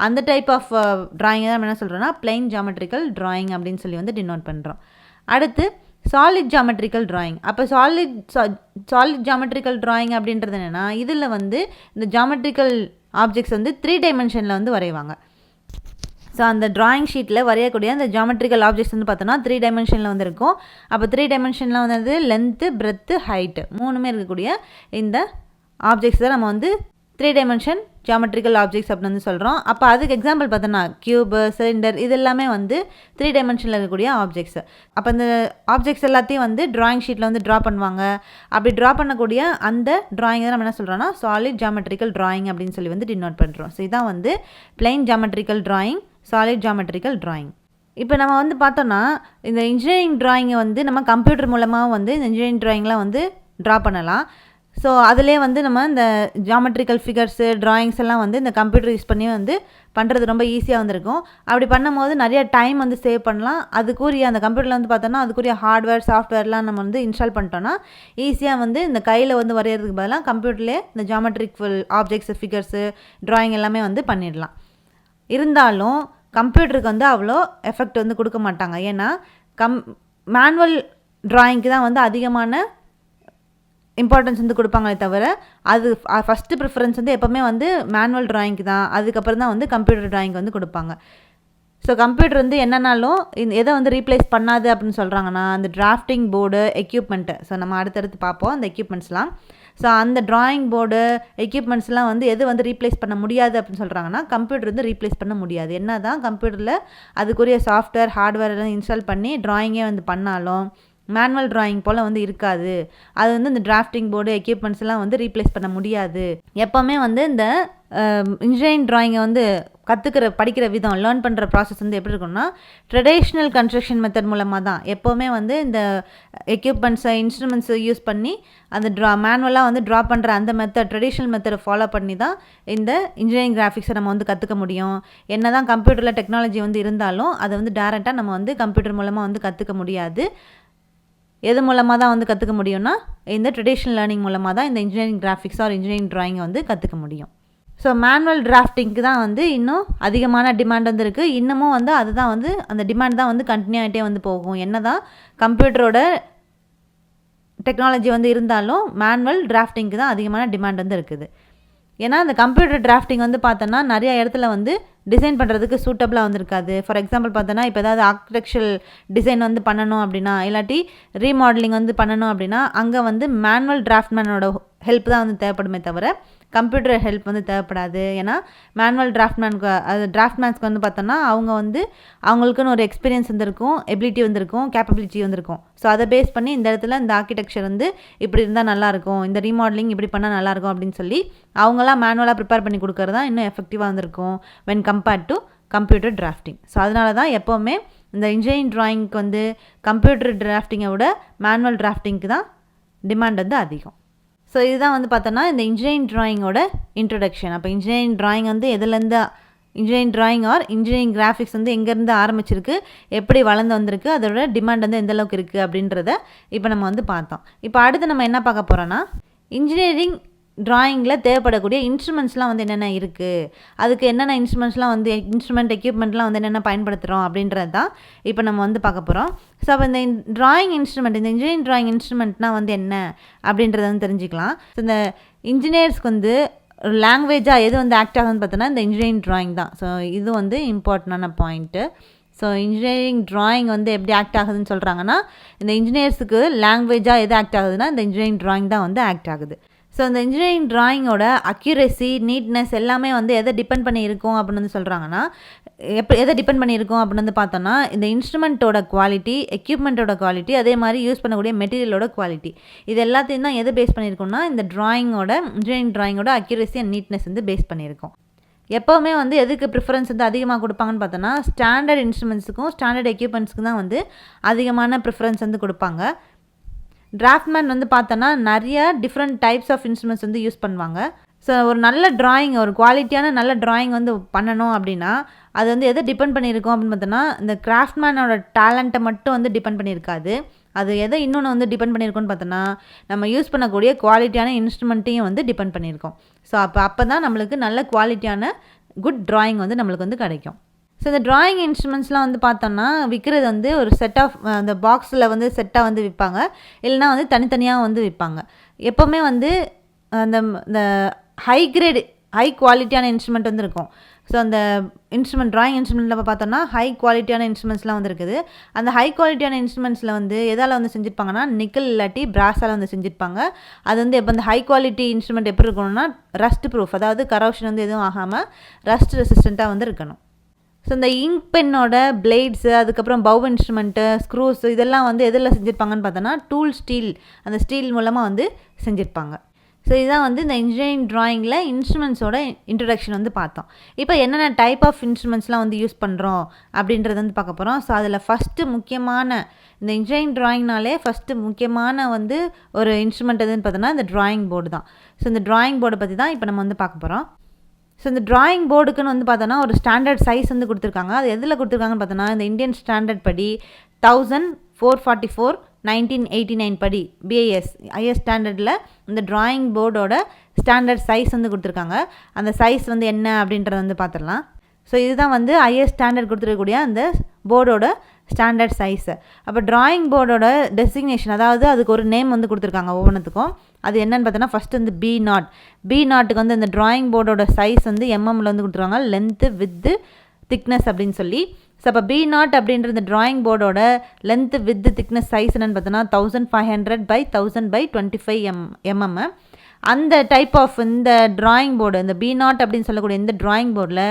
அந்த டைப் ஆஃப் ட்ராயிங்கை தான் நம்ம என்ன சொல்கிறோன்னா பிளெயின் ஜாமெட்ரிக்கல் ட்ராயிங் அப்படின்னு சொல்லி வந்து டினோட் பண்ணுறோம். அடுத்து சாலிட் ஜாமெட்ரிக்கல் ட்ராயிங். அப்போ சாலிட் ஜாமெட்ரிக்கல் ட்ராயிங் அப்படின்றது என்னென்னா, இதில் வந்து இந்த ஜாமெட்ரிக்கல் ஆப்ஜெக்ட்ஸ் வந்து 3 டைமென்ஷனில் வந்து வரைவாங்க. ஸோ அந்த ட்ராயிங் ஷீட்டில் வரையக்கூடிய அந்த ஜாமெட்ரிக்கல் ஆப்ஜெக்ட்ஸ் வந்து பார்த்தோன்னா 3 டைமென்ஷனில் வந்து இருக்கும். அப்போ 3 டைமென்ஷனில் வந்து லென்த்து, பிரெத்து, ஹைட்டு 3மே இருக்கக்கூடிய இந்த ஆப்ஜெக்ட்ஸ் தான் நம்ம வந்து 3 டைமென்ஷன் ஜாமெட்ரிக்கல் ஆப்ஜெக்ட்ஸ் அப்படின்னு வந்து சொல்கிறோம். அப்போ அதுக்கு எக்ஸாம்பிள் பார்த்தோன்னா கியூபு, சிலிண்டர், இது எல்லாமே வந்து 3 டைமென்ஷனில் இருக்கக்கூடிய ஆப்ஜெக்ட்ஸ். அப்போ இந்த ஆப்ஜெக்ட்ஸ் எல்லாத்தையும் வந்து ட்ராயிங் ஷீட்டில் வந்து ட்ரா பண்ணுவாங்க. அப்படி ட்ரா பண்ணக்கூடிய அந்த ட்ராயிங் தான் நம்ம என்ன சொல்கிறோன்னா சாலிட் ஜாமெட்ரிக்கல் ட்ராயிங் அப்படின்னு சொல்லி வந்து டினோட் பண்ணுறோம். ஸோ இதான் வந்து plain geometrical drawing, solid geometrical drawing. இப்போ நம்ம வந்து பார்த்தோன்னா இந்த இன்ஜினியரிங் ட்ராயிங்கை வந்து நம்ம கம்ப்யூட்டர் மூலமாக வந்து இந்த இன்ஜினியரிங் ட்ராயிங்லாம் வந்து ட்ரா பண்ணலாம். ஸோ அதிலே வந்து நம்ம இந்த ஜாமெட்ரிக்கல் ஃபிகர்ஸு, ட்ராயிங்ஸ் எல்லாம் வந்து இந்த கம்ப்யூட்டர் யூஸ் பண்ணி வந்து பண்ணுறது ரொம்ப ஈஸியாக வந்திருக்கும். அப்படி பண்ணும்போது நிறைய டைம் வந்து சேவ் பண்ணலாம். அதுக்குரிய அந்த கம்ப்யூட்டரில் வந்து பார்த்தோன்னா அதுக்குரிய ஹார்ட்வேர், சாஃப்ட்வேர்லாம் நம்ம வந்து இன்ஸ்டால் பண்ணிட்டோன்னா ஈஸியாக வந்து இந்த கையில் வந்து வரைகிறதுக்கு பதிலாக கம்ப்யூட்டர்லேயே இந்த ஜாமெட்ரிக்கல் ஆப்ஜெக்ட்ஸு, ஃபிகர்ஸு, ட்ராயிங் எல்லாமே வந்து பண்ணிடலாம். இருந்தாலும் கம்ப்யூட்டருக்கு வந்து அவ்வளோ எஃபெக்ட் வந்து கொடுக்க மாட்டாங்க. ஏன்னா மேனுவல் ட்ராயிங்க்கு தான் வந்து அதிகமான இம்பார்ட்டன்ஸ் வந்து கொடுப்பாங்களே தவிர, அது ஃபஸ்ட்டு ப்ரிஃபரன்ஸ் வந்து எப்போவுமே வந்து மேனுவல் ட்ராயிங்க்கு தான். அதுக்கப்புறம் தான் வந்து கம்ப்யூட்டர் ட்ராயிங்க்கு வந்து கொடுப்பாங்க. ஸோ கம்ப்யூட்டர் வந்து என்னன்னாலும் எதை வந்து ரீப்ளேஸ் பண்ணாது அப்படின்னு சொல்கிறாங்கன்னா, அந்த டிராஃப்டிங் போர்டு, எக்யூப்மெண்ட்டு. ஸோ நம்ம அடுத்தடுத்து பார்ப்போம் அந்த எக்யூப்மெண்ட்ஸ்லாம். ஸோ அந்த ட்ராயிங் போர்டு, எக்யூப்மெண்ட்ஸ்லாம் வந்து எது வந்து ரீப்ளேஸ் பண்ண முடியாது அப்படின்னு சொல்கிறாங்கன்னா, கம்ப்யூட்டர் வந்து ரீப்ளேஸ் பண்ண முடியாது. என்ன தான் கம்ப்யூட்டரில் அதுக்குரிய சாஃப்ட்வேர், ஹார்ட்வேர் எல்லாம் இன்ஸ்டால் பண்ணி ட்ராயிங்கே வந்து பண்ணாலும் மேனுவல் ட்ராயிங் போல் வந்து இருக்காது. அது வந்து இந்த டிராஃப்டிங் போர்டு, எக்யூப்மெண்ட்ஸ்லாம் வந்து ரீப்ளேஸ் பண்ண முடியாது. எப்போவுமே வந்து இந்த இன்ஜினியரிங் ட்ராயிங்கை வந்து படிக்கிற விதம், லேர்ன் பண்ணுற ப்ராசஸ் வந்து எப்படி இருக்குன்னா, ட்ரெடிஷ்னல் கன்ஸ்ட்ரக்ஷன் மெத்தட் மூலமாக தான். எப்போவுமே வந்து இந்த எக்யூப்மெண்ட்ஸை, இன்ஸ்ட்ருமெண்ட்ஸை யூஸ் பண்ணி அந்த மேனுவலாக வந்து ட்ரா பண்ணுற அந்த ட்ரெடிஷ்னல் மெத்தடை ஃபாலோ பண்ணி தான் இந்த இன்ஜினியரிங் கிராஃபிக்ஸை நம்ம வந்து கற்றுக்க முடியும். என்ன தான் கம்ப்யூட்டரில் டெக்னாலஜி வந்து இருந்தாலும் அதை வந்து டேரெக்டாக நம்ம வந்து கம்ப்யூட்டர் மூலமாக வந்து கற்றுக்க முடியாது. எது மூலமாக தான் வந்து கற்றுக்க முடியும்னா, இந்த ட்ரெடிஷ்னல் லேர்னிங் மூலமாக தான் இந்த இன்ஜினியரிங் கிராஃபிக்ஸ் ஆர் இன்ஜினியரிங் ட்ராயிங்கை வந்து கற்றுக்க முடியும். ஸோ மேனுவல் டிராஃப்டிங்க்கு தான் வந்து இன்னும் அதிகமான டிமாண்ட் வந்து இருக்குது. இன்னமும் வந்து அதுதான் வந்து அந்த டிமாண்ட் தான் வந்து கண்டினியூ ஆகிட்டே வந்து போகும். என்ன தான் கம்ப்யூட்டரோட டெக்னாலஜி வந்து இருந்தாலும் மேனுவல் டிராஃப்டிங்க்கு தான் அதிகமான டிமாண்ட் வந்து இருக்குது. ஏன்னா அந்த கம்ப்யூட்டர் டிராஃப்டிங் வந்து பார்த்தோன்னா நிறைய இடத்துல வந்து டிசைன் பண்ணுறதுக்கு சூட்டபிளாக வந்துருக்காது. ஃபார் எக்ஸாம்பிள் பார்த்தோன்னா, இப்போ ஏதாவது ஆர்கிடெக்சரல் டிசைன் வந்து பண்ணணும் அப்படின்னா, இல்லாட்டி ரீமாடலிங் வந்து பண்ணணும் அப்படின்னா, அங்கே வந்து மேனுவல் டிராஃப்ட்மேனோட ஹெல்ப் தான் வந்து தேவைப்படுமே தவிர கம்ப்யூட்டர் ஹெல்ப் வந்து தேவைப்படாது. ஏன்னா மேனுவல் டிராஃப்ட்மேன்ஸ்க்கு வந்து பார்த்தோன்னா அவங்க வந்து அவங்களுக்குன்னு ஒரு எக்ஸ்பீரியன்ஸ் வந்துருக்கும், எபிலிட்டி வந்திருக்கும், கேப்பபிலிட்டி வந்திருக்கும். ஸோ அதை பேஸ் பண்ணி இந்த இடத்துல இந்த ஆர்கிடெக்சர் வந்து இப்படி இருந்தால் நல்லாயிருக்கும், இந்த ரீமாடலிங் இப்படி பண்ணால் நல்லாயிருக்கும் அப்படின்னு சொல்லி அவங்களாம் மேனுவலாக ப்ரிப்பேர் பண்ணி கொடுக்கறது தான் இன்னும் எஃபெக்டிவாக வந்திருக்கும் when compared to computer drafting. So அதனால தான் எப்போவுமே இந்த இன்ஜினியரிங் ட்ராயிங்க்கு வந்து கம்ப்யூட்டர் டிராஃப்டிங்கை விட மேனுவல் டிராஃப்டிங்க்கு தான் டிமாண்ட் வந்து அதிகம். ஸோ இதுதான் வந்து பார்த்தோன்னா இந்த இன்ஜினியரிங் ட்ராயிங்கோட இன்ட்ரொடக்ஷன். அப்போ இன்ஜினியரிங் ட்ராயிங் வந்து எதுலேருந்து, engineering drawing or engineering graphics வந்து எங்கேருந்து ஆரம்பிச்சிருக்கு, எப்படி வளர்ந்து வந்திருக்கு, அதோட டிமாண்ட் வந்து எந்தளவுக்கு இருக்குது அப்படின்றத இப்போ நம்ம வந்து பார்த்தோம். இப்போ அடுத்து நம்ம என்ன பார்க்க போகிறோன்னா, இன்ஜினியரிங் ட்ராயிங்கில் தேவைப்படக்கூடிய இன்ஸ்ட்ருமெண்ட்ஸ்லாம் வந்து என்னென்ன இருக்குது, அதுக்கு என்னென்ன இன்ஸ்ட்ருமெண்ட்ஸ்லாம் வந்து எக்யூப்மெண்ட்லாம் வந்து என்னென்ன பயன்படுத்துகிறோம் அப்படின்றது தான் இப்போ நம்ம வந்து பார்க்க போகிறோம். ஸோ அப்போ இந்த ட்ராயிங் இன்ஸ்ட்ருமெண்ட், இந்த இன்ஜினியரிங் ட்ராயிங் இன்ஸ்ட்ருமெண்ட்னால் வந்து என்ன அப்படின்றத வந்து தெரிஞ்சுக்கலாம். ஸோ இந்த இன்ஜினியர்ஸ்க்கு வந்து ஒரு லாங்குவேஜாக எது வந்து ஆக்ட் ஆகுதுன்னு பார்த்தோன்னா இந்த இன்ஜினியரிங் ட்ராயிங் தான். ஸோ இது வந்து இம்பார்ட்டண்டான பாயிண்ட்டு. ஸோ இன்ஜினியரிங் ட்ராயிங் வந்து எப்படி ஆக்ட் ஆகுதுன்னு சொல்கிறாங்கன்னா, இந்த இன்ஜினியர்ஸுக்கு லாங்குவேஜாக எது ஆக்ட் ஆகுதுன்னா இந்த இன்ஜினியரிங் ட்ராயிங் தான் வந்து ஆக்ட் ஆகுது. ஸோ இந்த இன்ஜினியரிங் ட்ராயிங்கோட அக்யூரேசி, நீட்னஸ் எல்லாமே வந்து எதை டிபெண்ட் பண்ணி இருக்கும் அப்படின்னு வந்து சொல்கிறாங்கன்னா, எதை டிபெண்ட் பண்ணியிருக்கோம் அப்படின்னு வந்து பார்த்தோன்னா, இந்த இன்ஸ்ட்ருமெண்ட்டோட குவாலிட்டி, எக்யூப்மெண்ட்டோட குவாலிட்டி, அதே மாதிரி யூஸ் பண்ணக்கூடிய மெட்டீரியலோட குவாலிட்டி, இது எல்லாத்தையும் தான் எதை பேஸ் பண்ணியிருக்கோம்னா இந்த இன்ஜினியரிங் ட்ராயிங்கோட அக்யூரேசி அண்ட் நீட்னஸ் வந்து பேஸ் பண்ணியிருக்கோம். எப்போவுமே வந்து எதுக்கு ப்ரிஃபரன்ஸ் வந்து அதிகமாக கொடுப்பாங்கன்னு பார்த்தோன்னா ஸ்டாண்டர்ட் இன்ஸ்ட்ருமெண்ட்ஸுக்கும் ஸ்டாண்டர்ட் எக்யூப்மெண்ட்ஸ்க்கு தான் வந்து அதிகமான ப்ரிஃபரன்ஸ் வந்து கொடுப்பாங்க. டிராஃப்ட்மேன் வந்து பார்த்தோன்னா நிறைய டிஃப்ரெண்ட் டைப்ஸ் ஆஃப் இன்ஸ்ட்ருமெண்ட்ஸ் வந்து யூஸ் பண்ணுவாங்க. ஸோ ஒரு நல்ல ட்ராயிங், ஒரு குவாலிட்டியான நல்ல ட்ராயிங் வந்து பண்ணணும் அப்படின்னா அது வந்து எதை டிபெண்ட் பண்ணியிருக்கோம் அப்படின்னு பார்த்தோன்னா இந்த கிராஃப்ட்மேனோட டேலண்ட்டை மட்டும் வந்து டிபெண்ட் பண்ணியிருக்காது. அது எதை இன்னொன்று வந்து டிபெண்ட் பண்ணியிருக்கோன்னு பார்த்தோன்னா நம்ம யூஸ் பண்ணக்கூடிய குவாலிட்டியான இன்ஸ்ட்ருமெண்ட்டையும் வந்து டிபெண்ட் பண்ணியிருக்கோம். ஸோ அப்போ தான் நம்மளுக்கு நல்ல குவாலிட்டியான குட் ட்ராயிங் வந்து நம்மளுக்கு வந்து கிடைக்கும். ஸோ இந்த ட்ராயிங் இன்ஸ்ட்ருமெண்ட்ஸ்லாம் வந்து பார்த்தோம்னா விற்கிறது வந்து ஒரு செட் ஆஃப் அந்த பாக்ஸில் வந்து செட்டாக வந்து விற்பாங்க, இல்லைனா வந்து தனித்தனியாக வந்து விற்பாங்க. எப்போவுமே வந்து இந்த ஹை கிரேடு ஹை குவாலிட்டியான இன்ஸ்ட்ருமெண்ட் வந்து இருக்கும். ஸோ அந்த ட்ராயிங் இன்ஸ்ட்ருமெண்ட்டில் பார்த்தோம்னா ஹை குவாலிட்டியான இன்ஸ்ட்ருமெண்ட்ஸ்லாம் வந்து இருக்குது. அந்த ஹை குவாலிட்டியான இன்ஸ்ட்ருமெண்ட்ஸில் வந்து எதால் வந்து செஞ்சுருப்பாங்கன்னா நிக்கல் இல்லாட்டி பிராஸால் வந்து செஞ்சுருப்பாங்க. அது வந்து இப்போ இந்த ஹை குவாலிட்டி இன்ஸ்ட்ருமெண்ட் எப்படி இருக்கணும்னா ரஸ்ட் ப்ரூஃப், அதாவது கரோஷன் வந்து எதுவும் ஆகாமல் ரஸ்ட் ரெசிஸ்டண்ட்டாக வந்து இருக்கணும். ஸோ இந்த இங்க் பென்னோட பிளேட்ஸு, அதுக்கப்புறம் பவ் இன்ஸ்ட்ருமெண்ட்டு, ஸ்க்ரூஸ் இதெல்லாம் வந்து எதில் செஞ்சுருப்பாங்கன்னு பார்த்தோன்னா டூல் ஸ்டீல், அந்த ஸ்டீல் மூலமாக வந்து செஞ்சுருப்பாங்க. ஸோ இதுதான் வந்து இந்த இன்ஜினியரிங் ட்ராயிங்கில் இன்ஸ்ட்ருமெண்ட்ஸோட இன்ட்ரடக்ஷன் வந்து பார்த்தோம். இப்போ என்னென்ன டைப் ஆஃப் இன்ஸ்ட்ருமெண்ட்ஸ்லாம் வந்து யூஸ் பண்ணுறோம் அப்படின்றது வந்து பார்க்க போகிறோம். ஸோ அதில் ஃபஸ்ட்டு முக்கியமான இந்த இன்ஜினியரிங் ட்ராயிங்னாலே ஃபஸ்ட்டு முக்கியமான வந்து ஒரு இன்ஸ்ட்ருமெண்ட் எதுன்னு பார்த்தோன்னா இந்த ட்ராயிங் போர்டு தான். ஸோ இந்த ட்ராயிங் போர்டை பற்றி தான் இப்போ நம்ம வந்து பார்க்க போகிறோம். ஸோ இந்த ட்ராயிங் போர்டுக்குன்னு வந்து பார்த்தோன்னா ஒரு ஸ்டாண்டர்ட் சைஸ் வந்து கொடுத்துருக்காங்க. அது எதில் கொடுத்துருக்காங்கன்னு பார்த்தோன்னா இந்த இந்தியன் ஸ்டாண்டர்ட் படி 1444/1989 படி BIS ஸ்டாண்டர்டில் இந்த ட்ராயிங் போர்டோட ஸ்டாண்டர்ட் சைஸ் வந்து கொடுத்துருக்காங்க. அந்த சைஸ் வந்து என்ன அப்படின்றத வந்து பார்த்துடலாம். ஸோ இதுதான் வந்து IS ஸ்டாண்டர்ட் கொடுத்துருக்கக்கூடிய அந்த போர்டோட ஸ்டாண்டர்ட் சைஸு. அப்போ ட்ராயிங் போர்டோட டெசிக்னேஷன், அதாவது அதுக்கு ஒரு நேம் வந்து கொடுத்துருக்காங்க ஒவ்வொன்றுத்துக்கும். அது என்னென்னு பார்த்தோன்னா ஃபஸ்ட்டு வந்து B0 வந்து இந்த ட்ராயிங் போர்டோட சைஸ் வந்து எம்எம்மில் வந்து கொடுத்துருவாங்க, லென்த்து வித்து திக்னஸ் அப்படின்னு சொல்லி. ஸோ அப்போ B0 அப்படின்ற இந்த ட்ராயிங் போர்டோட லென்த்து வித்து திக்னஸ் சைஸ் என்னென்னு பார்த்தோன்னா 1500/1000/25 mm. அந்த டைப் ஆஃப் இந்த ட்ராயிங் போர்டு, இந்த B0 அப்படின்னு சொல்லக்கூடிய இந்த ட்ராயிங் போர்டில்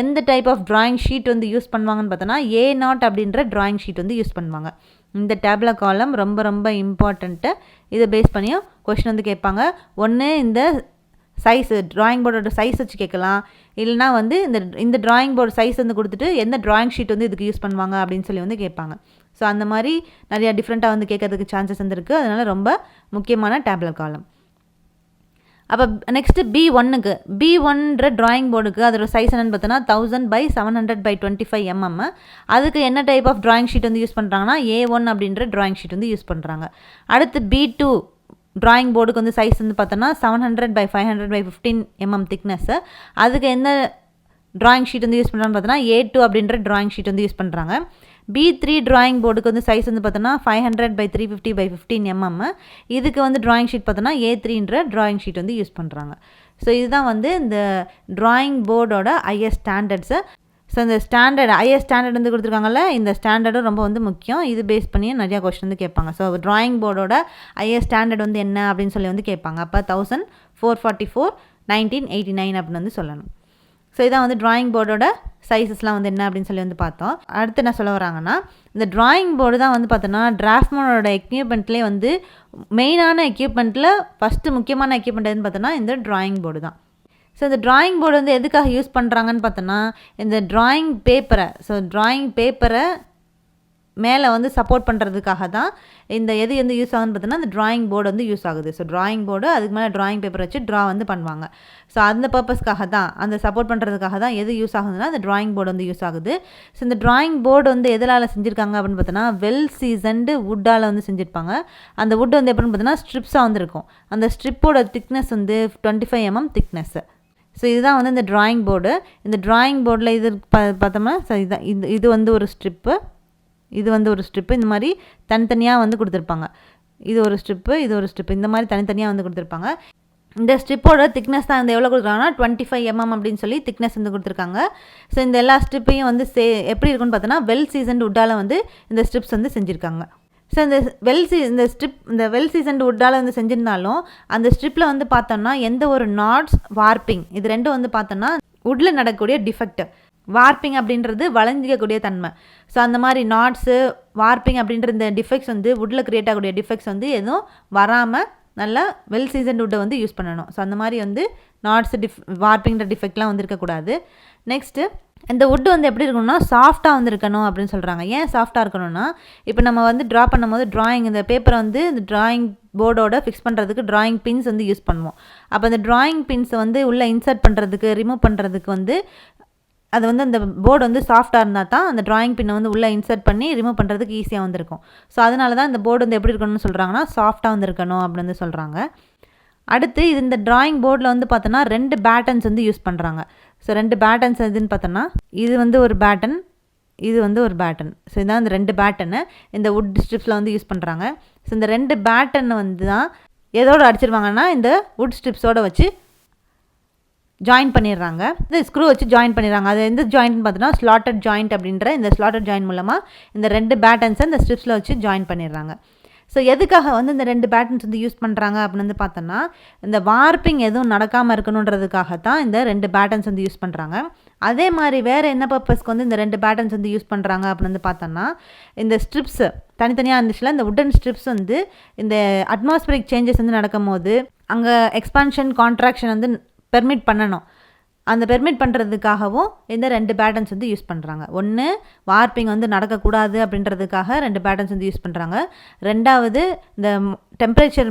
எந்த டைப் ஆஃப் ட்ராயிங் ஷீட் வந்து யூஸ் பண்ணுவாங்கன்னு பார்த்தோன்னா A0 அப்படின்ற ட்ராயிங் ஷீட் வந்து யூஸ் பண்ணுவாங்க. இந்த டேப்லர் காலம் ரொம்ப ரொம்ப இம்பார்ட்டண்ட்டு. இதை பேஸ் பண்ணியும் கொஷின் வந்து கேட்பாங்க. ஒன்று இந்த சைஸு ட்ராயிங் போர்டோட சைஸ் வச்சு கேட்கலாம், இல்லைனா வந்து இந்த ட்ராயிங் போர்டு சைஸ் வந்து கொடுத்துட்டு எந்த ட்ராயிங் ஷீட் வந்து இதுக்கு யூஸ் பண்ணுவாங்க அப்படின்னு சொல்லி வந்து கேட்பாங்க. ஸோ அந்த மாதிரி நிறையா டிஃப்ரெண்ட்டாக வந்து கேட்கறதுக்கு சான்சஸ் வந்து இருக்குது. அதனால் ரொம்ப முக்கியமான டேப்லர் காலம். அப்போ நெக்ஸ்ட்டு B1ன்ற ட்ராயிங் போர்டுக்கு அதோட சைஸ் என்னென்னு பார்த்தோன்னா 1000/700/25 mm. அதுக்கு என்ன டைப் ஆஃப் ட்ராயிங் ஷீட் வந்து யூஸ் பண்ணுறாங்கன்னா A1 அப்படின்ற ட்ராயிங் ஷீட் வந்து யூஸ் பண்ணுறாங்க. அடுத்து B2 ட்ராயிங் போர்டுக்கு வந்து சைஸ் வந்து பார்த்தோன்னா 700/500/15 mm திக்னஸ்ஸு. அதுக்கு எந்த ட்ராயிங் ஷீட் வந்து யூஸ் பண்ணுறாங்கன்னு பார்த்தோன்னா A2 அப்படின்ற ட்ராயிங் ஷீட் வந்து யூஸ் பண்ணுறாங்க. B3 ட்ராயிங் போர்டுக்கு வந்து சைஸ் வந்து பார்த்தோன்னா 500/350/15 mm. இதுக்கு வந்து ட்ராயிங் ஷீட் பார்த்தோன்னா A3ன்ற ட்ராயிங் ஷீட் வந்து யூஸ் பண்ணுறாங்க. ஸோ இதுதான் வந்து இந்த ட்ராயிங் போர்டோட IS ஸ்டாண்டர்ட்ஸு. ஸோ இந்த IS ஸ்டாண்டர்ட் வந்து கொடுத்துருக்காங்கல்ல, இந்த ஸ்டாண்டர்டும் ரொம்ப வந்து முக்கியம். இது பேஸ் பண்ணி நிறையா கொஸ்டின் வந்து கேட்பாங்க. ஸோ ட்ராயிங் போர்டோட IS ஸ்டாண்டர்ட் வந்து என்ன அப்படின்னு சொல்லி வந்து கேட்பாங்க. அப்போ 1444/1989 அப்படின்னு வந்து சொல்லணும். ஸோ இதான் வந்து ட்ராயிங் போர்டோட சைஸஸ்லாம் வந்து என்ன அப்படின்னு சொல்லி வந்து பார்த்தோம். அடுத்து என்ன சொல்ல வராங்கன்னா இந்த ட்ராயிங் போர்டு தான் வந்து பார்த்தோன்னா டிராஃப்ட்மேனோட எக்யூப்மெண்ட்லேயே வந்து மெயினான எக்யூப்மெண்ட்டில் ஃபஸ்ட்டு முக்கியமான எக்யூப்மெண்ட் எதுன்னு பார்த்தோன்னா இந்த ட்ராயிங் போர்டு தான். ஸோ இந்த ட்ராயிங் போர்டு வந்து எதுக்காக யூஸ் பண்ணுறாங்கன்னு பார்த்தோன்னா இந்த ட்ராயிங் பேப்பரை மேலே வந்து சப்போர்ட் பண்ணுறதுக்காக தான் இந்த எது வந்து யூஸ் ஆகுதுன்னு பார்த்தோன்னா இந்த ட்ராயிங் போர்டு வந்து யூஸ் ஆகுது. ஸோ ட்ராயிங் போர்டு அதுக்கு மேலே ட்ராயிங் பேப்பர் வச்சு ட்ரா வந்து பண்ணுவாங்க. ஸோ அந்த பர்பஸ்க்காக தான், அந்த சப்போர்ட் பண்ணுறதுக்காக தான் எது யூஸ் ஆகுதுன்னா இந்த ட்ராயிங் போர்டு வந்து யூஸ் ஆகுது. ஸோ இந்த ட்ராயிங் போர்டு வந்து எதனால் செஞ்சுருக்காங்க அப்படின்னு பார்த்தோன்னா வெல் சீசன்டு வுட்டால் வந்து செஞ்சுருப்பாங்க. அந்த வுட் வந்து எப்படின்னு பார்த்தோன்னா ஸ்ட்ரிப்ஸாக வந்து இருக்கும். அந்த ஸ்ட்ரிப்போட திக்னஸ் வந்து 25 mm திக்னஸ்ஸு. ஸோ இதுதான் வந்து இந்த ட்ராயிங் போர்டு. இந்த ட்ராயிங் போர்டில் இது பார்த்தோம்னா ஸோ இதுதான் இது வந்து ஒரு ஸ்ட்ரிப்பு, இது வந்து ஒரு ஸ்ட்ரிப்பு. இந்த மாதிரி தனித்தனியாக வந்து கொடுத்துருப்பாங்க. இது ஒரு ஸ்ட்ரிப்பு, இது ஒரு ஸ்ட்ரிப்பு, இந்த மாதிரி தனித்தனியாக வந்து கொடுத்துருப்பாங்க. இந்த ஸ்ட்ரிப்போட திக்னஸ் தான் வந்து எவ்வளோ கொடுக்குறாங்கன்னா 25 mm அப்படின்னு சொல்லி திக்னஸ் வந்து கொடுத்துருக்காங்க. ஸோ இந்த எல்லா ஸ்ட்ரிப்பையும் வந்து எப்படி இருக்குன்னு பார்த்தோன்னா வெல் சீசன்டு வுட்டால் வந்து இந்த ஸ்ட்ரிப்ஸ் வந்து செஞ்சுருக்காங்க. ஸோ இந்த வெல் சீசன்டு வுட்டால் வந்து செஞ்சுருந்தாலும் அந்த ஸ்ட்ரிப்பில் வந்து பார்த்தோம்னா எந்த ஒரு நாட்ஸ் வார்ப்பிங் இது ரெண்டும் வந்து பார்த்தோன்னா வுட்டில் நடக்கக்கூடிய டிஃபெக்ட். வார்ப்பிங் அப்படின்றது வளைஞ்சிக்கக்கூடிய தன்மை. ஸோ அந்த மாதிரி நாட்ஸு வார்ப்பிங் அப்படின்ற இந்த டிஃபெக்ட்ஸ் வந்து வுட்டில் க்ரியேட் ஆகக்கூடிய டிஃபெக்ட்ஸ் வந்து எதுவும் வராமல் நல்லா வெல் சீசன்ட் வுட்டை வந்து யூஸ் பண்ணணும். ஸோ அந்த மாதிரி வந்து நாட்ஸ் வார்ப்பிங்கிற டிஃபெக்ட்லாம் வந்து இருக்கக்கூடாது. நெக்ஸ்ட்டு இந்த வுட்டு வந்து எப்படி இருக்கணும்னா சாஃப்டாக வந்து இருக்கணும் அப்படின்னு சொல்கிறாங்க. ஏன் சாஃப்டாக இருக்கணும்னா இப்போ நம்ம வந்து ட்ரா பண்ணும்போது இந்த பேப்பரை வந்து இந்த ட்ராயிங் போர்டோட ஃபிக்ஸ் பண்ணுறதுக்கு ட்ராயிங் பின்ஸ் வந்து யூஸ் பண்ணுவோம். அப்போ அந்த ட்ராயிங் பின்ஸை வந்து உள்ளே இன்சர்ட் பண்ணுறதுக்கு ரிமூவ் பண்ணுறதுக்கு வந்து அது வந்து அந்த போர்டு வந்து சாஃப்டாக இருந்தால் தான் அந்த ட்ராயிங் பின்னை வந்து உள்ளே இன்சர்ட் பண்ணி ரிமூவ் பண்ணுறதுக்கு ஈஸியாக வந்துருக்கும். ஸோ அதனால தான் இந்த போர்டு வந்து எப்படி இருக்கணும்னு சொல்கிறாங்கன்னா சாஃப்டாக வந்து இருக்கணும் அப்படின்னு வந்து சொல்கிறாங்க. அடுத்து இது இந்த ட்ராயிங் போர்டில் வந்து பார்த்தோன்னா 2 பேட்டன்ஸ் வந்து யூஸ் பண்ணுறாங்க. ஸோ 2 பேட்டன்ஸ் எதுன்னு பார்த்தோன்னா இது வந்து ஒரு பேட்டன், இது வந்து ஒரு பேட்டன். ஸோ இதுதான் இந்த 2 பேட்டனை இந்த வுட் ஸ்ட்ரிப்ஸில் வந்து யூஸ் பண்ணுறாங்க. ஸோ இந்த 2 பேட்டனை வந்து தான் எதோடு அடிச்சிருவாங்கன்னா இந்த வுட் ஸ்ட்ரிப்ஸோடு வச்சு ஜாயின் பண்ணிடுறாங்க. இந்த ஸ்க்ரூ வச்சு ஜாயின் பண்ணிடுறாங்க. அது எந்த ஜாயின்ட்னு பார்த்தோன்னா ஸ்லாட்டட் ஜாயிண்ட் அப்படின்ற இந்த ஸ்லாட்டட் ஜாயிண்ட் மூலமாக இந்த 2 பேட்டன்ஸை இந்த ஸ்ட்ரிப்ஸில் வச்சு ஜாயின் பண்ணிடுறாங்க. ஸோ எதுக்காக வந்து இந்த 2 பேட்டன்ஸ் வந்து யூஸ் பண்ணுறாங்க அப்படின்னு வந்து பார்த்தோன்னா இந்த வார்ப்பிங் எதுவும் நடக்காமல் இருக்கணுன்றதுக்காக தான் இந்த 2 பேட்டன்ஸ் வந்து யூஸ் பண்ணுறாங்க. அதே மாதிரி வேறு என்ன பர்பஸ்க்கு வந்து இந்த 2 பேட்டன்ஸ் வந்து யூஸ் பண்ணுறாங்க அப்படின்னு வந்து பார்த்தோன்னா இந்த ஸ்ட்ரிப்ஸு தனித்தனியாக இருந்துச்சுல இந்த வுட்டன் ஸ்ட்ரிப்ஸ் வந்து இந்த அட்மாஸ்பியரிக் சேஞ்சஸ் வந்து நடக்கும் போது அங்கே எக்ஸ்பான்ஷன் கான்ட்ராக்ஷன் வந்து பெர்மிட் பண்ணணும். அந்த பெர்மிட் பண்ணுறதுக்காகவும் இந்த 2 பேட்டன்ஸ் வந்து யூஸ் பண்ணுறாங்க. ஒன்று வார்ப்பிங் வந்து நடக்கக்கூடாது அப்படின்றதுக்காக 2 பேட்டன்ஸ் வந்து யூஸ் பண்ணுறாங்க. ரெண்டாவது இந்த டெம்பரேச்சர்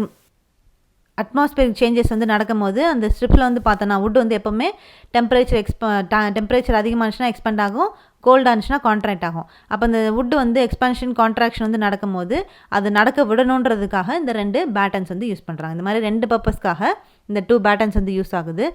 அட்மாஸ்பியரிக் சேஞ்சஸ் வந்து நடக்கும் போது அந்த ஸ்ட்ரிப்பில் வந்து பார்த்தோன்னா வுட் வந்து எப்போவுமே டெம்பரேச்சர் அதிகமானுச்சுன்னா எக்ஸ்பேண்ட் ஆகும், கோல்டாக இருந்துச்சுன்னா கான்ட்ராக்ட் ஆகும். அப்போ இந்த வுட் வந்து எக்ஸ்பான்ஷன் கான்ட்ராக்ஷன் வந்து நடக்கும்போது அது நடக்க விடணுன்றதுக்காக இந்த 2 பேட்டன்ஸ் வந்து யூஸ் பண்ணுறாங்க. இந்த மாதிரி 2 பர்பஸ்க்காக இந்த 2 பேட்டன்ஸ் வந்து யூஸ் ஆகுது.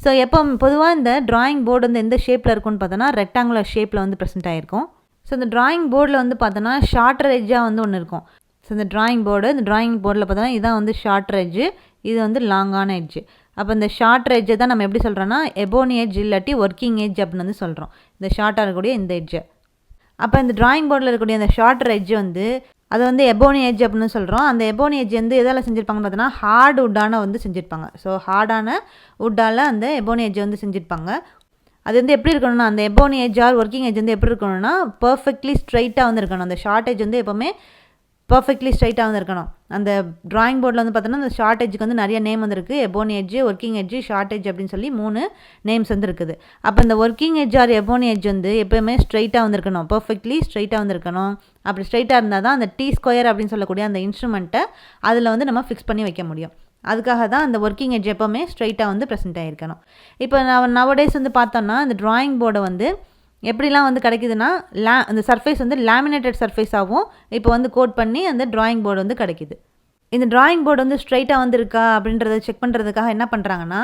ஸோ எப்போ பொதுவாக இந்த ட்ராயிங் போர்டு வந்து எந்த ஷேப்பில் இருக்குன்னு பார்த்தோன்னா ரெக்டாங்குலர் ஷேப்பில் வந்து ப்ரெசென்ட் ஆகிருக்கும். ஸோ இந்த ட்ராயிங் போர்டில் வந்து பார்த்தோன்னா ஷார்ட்டர் எட்ஜாக வந்து ஒன்று இருக்கும். ஸோ இந்த ட்ராயிங் போர்டில் பார்த்தோன்னா இதுதான் வந்து ஷார்ட்டர் எட்ஜு, இது வந்து லாங்கான எட்ஜு. அப்போ இந்த ஷார்ட்டர் எட்ஜை தான் நம்ம எப்படி சொல்கிறோன்னா எபோனி எட்ஜ் இல்லாட்டி ஒர்க்கிங் எட்ஜ் அப்படின்னு வந்து சொல்கிறோம். இந்த ஷார்ட்டாக இருக்கக்கூடிய இந்த எட்ஜை. அப்போ இந்த ட்ராயிங் போர்டில் இருக்கக்கூடிய அந்த ஷார்ட்டர் எட்ஜ் வந்து அதை வந்து எபோனி எட்ஜ் அப்படின்னு சொல்கிறோம். அந்த எபோனி எட்ஜ் வந்து எதால் செஞ்சுருப்பாங்கன்னு பார்த்தோன்னா ஹார்ட் வுட்டான வந்து செஞ்சுருப்பாங்க. ஸோ ஹார்டான வுட்டால் அந்த எபோனி எட்ஜை வந்து செஞ்சுருப்பாங்க. அது வந்து எப்படி இருக்கணும்னா அந்த Ebony edge are working edge வந்து எப்படி இருக்கணும்னா பர்ஃபெக்ட்லி ஸ்ட்ரைட்டாக வந்து இருக்கணும். அந்த ஷார்ட் எட்ஜ் வந்து எப்போவுமே பர்ஃபெக்ட்லி ஸ்ட்ரைட்டாக வந்து இருக்கணும். அந்த ட்ராயிங் போர்டில் வந்து பார்த்தோன்னா அந்த ஷார்ட் எட்ஜுக்கு வந்து நிறைய நேம் வந்துருக்கு. Ebony edge, working edge, short edge அப்படின்னு சொல்லி 3 நேம்ஸ் வந்து இருக்குது. அப்போ இந்த working edge or ebony edge வந்து எப்போயுமே ஸ்ட்ரைட்டாக வந்து இருக்கணும், பர்ஃபெக்ட்லி ஸ்ட்ரைட்டாக வந்து இருக்கணும். அப்படி ஸ்ட்ரைட்டாக இருந்தால் தான் அந்த T² அப்படின்னு சொல்லக்கூடிய அந்த இன்ஸ்ட்ருமெண்ட்டை அதில் வந்து நம்ம ஃபிக்ஸ் பண்ணி வைக்க முடியும். அதுக்காக தான் அந்த ஒர்க்கிங் எட்ஜ் எப்போவுமே ஸ்ட்ரைட்டாக வந்து ப்ரெசென்ட் ஆகிருக்கணும். இப்போ நவடேஸ் வந்து பார்த்தோன்னா இந்த ட்ராயிங் போர்டை வந்து எப்படிலாம் வந்து கிடைக்குதுன்னா அந்த சர்ஃபேஸ் வந்து லேமினேட்டட் சர்ஃபேஸாகவும் இப்போ வந்து கோட் பண்ணி அந்த ட்ராயிங் போர்டு வந்து கிடைக்குது. இந்த ட்ராயிங் போர்டு வந்து ஸ்ட்ரைட்டாக வந்துருக்கா அப்படின்றத செக் பண்ணுறதுக்காக என்ன பண்ணுறாங்கன்னா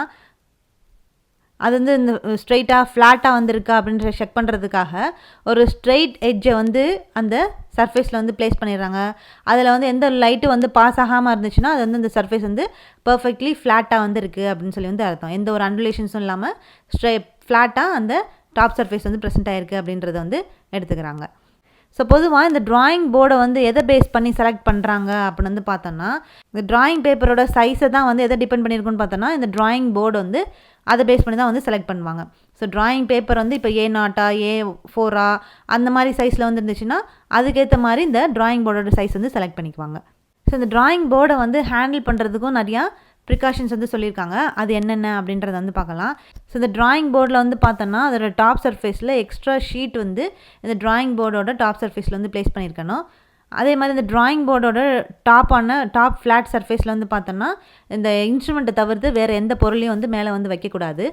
அது வந்து இந்த ஸ்ட்ரைட்டாக ஃப்ளாட்டாக வந்திருக்கா அப்படின்ற செக் பண்ணுறதுக்காக ஒரு ஸ்ட்ரைட் எட்ஜை வந்து அந்த சர்ஃபேஸில் வந்து ப்ளேஸ் பண்ணிடுறாங்க. அதில் வந்து எந்த லைட்டு வந்து பாஸ் ஆகாமல் இருந்துச்சுன்னா அது வந்து அந்த சர்ஃபேஸ் வந்து பர்ஃபெக்ட்லி ஃப்ளாட்டாக வந்து இருக்குது அப்படின்னு சொல்லி வந்து அர்த்தம். எந்த ஒரு அண்டுலேஷன்ஸும் இல்லாமல் ஃப்ளாட்டாக அந்த டாப் சர்ஃபேஸ் வந்து ப்ரெசென்ட் ஆகிருக்கு அப்படின்றத வந்து எடுத்துக்கிறாங்க. ஸோ பொதுவாக இந்த ட்ராயிங் போர்டை வந்து எதை பேஸ் பண்ணி செலக்ட் பண்ணுறாங்க அப்படின்னு வந்து பார்த்தோன்னா இந்த ட்ராயிங் பேப்பரோட சைஸை தான் வந்து எதை டிபெண்ட் பண்ணியிருக்குன்னு பார்த்தோன்னா இந்த ட்ராயிங் போர்டு வந்து அதை பேஸ் பண்ணி தான் வந்து செலக்ட் பண்ணுவாங்க. ஸோ ட்ராயிங் பேப்பர் வந்து இப்போ A0 A4 அந்த மாதிரி சைஸில் வந்து இருந்துச்சுன்னா அதுக்கேற்ற மாதிரி இந்த ட்ராயிங் போர்டோட சைஸ் வந்து செலக்ட் பண்ணிக்குவாங்க. ஸோ இந்த ட்ராயிங் போர்டை வந்து ஹேண்டில் பண்ணுறதுக்கும் நிறையா ப்ரிகாஷன்ஸ் வந்து சொல்லியிருக்காங்க. அது என்னென்ன அப்படின்றத வந்து பார்க்கலாம். ஸோ இந்த ட்ராயிங் போர்டில் வந்து பார்த்தோன்னா அதோட டாப் சர்ஃபேஸில் எக்ஸ்ட்ரா ஷீட் வந்து இந்த ட்ராயிங் போர்டோட டாப் சர்ஃபேஸில் வந்து ப்ளேஸ் பண்ணியிருக்கணும். அதே மாதிரி இந்த ட்ராயிங் போர்டோட டாப் ஃப்ளாட் சர்ஃபேஸில் வந்து பார்த்தோன்னா இந்த இன்ஸ்ட்ருமெண்ட்டை தவிர்த்து வேறு எந்த பொருளையும் வந்து மேலே வந்து வைக்கக்கூடாது.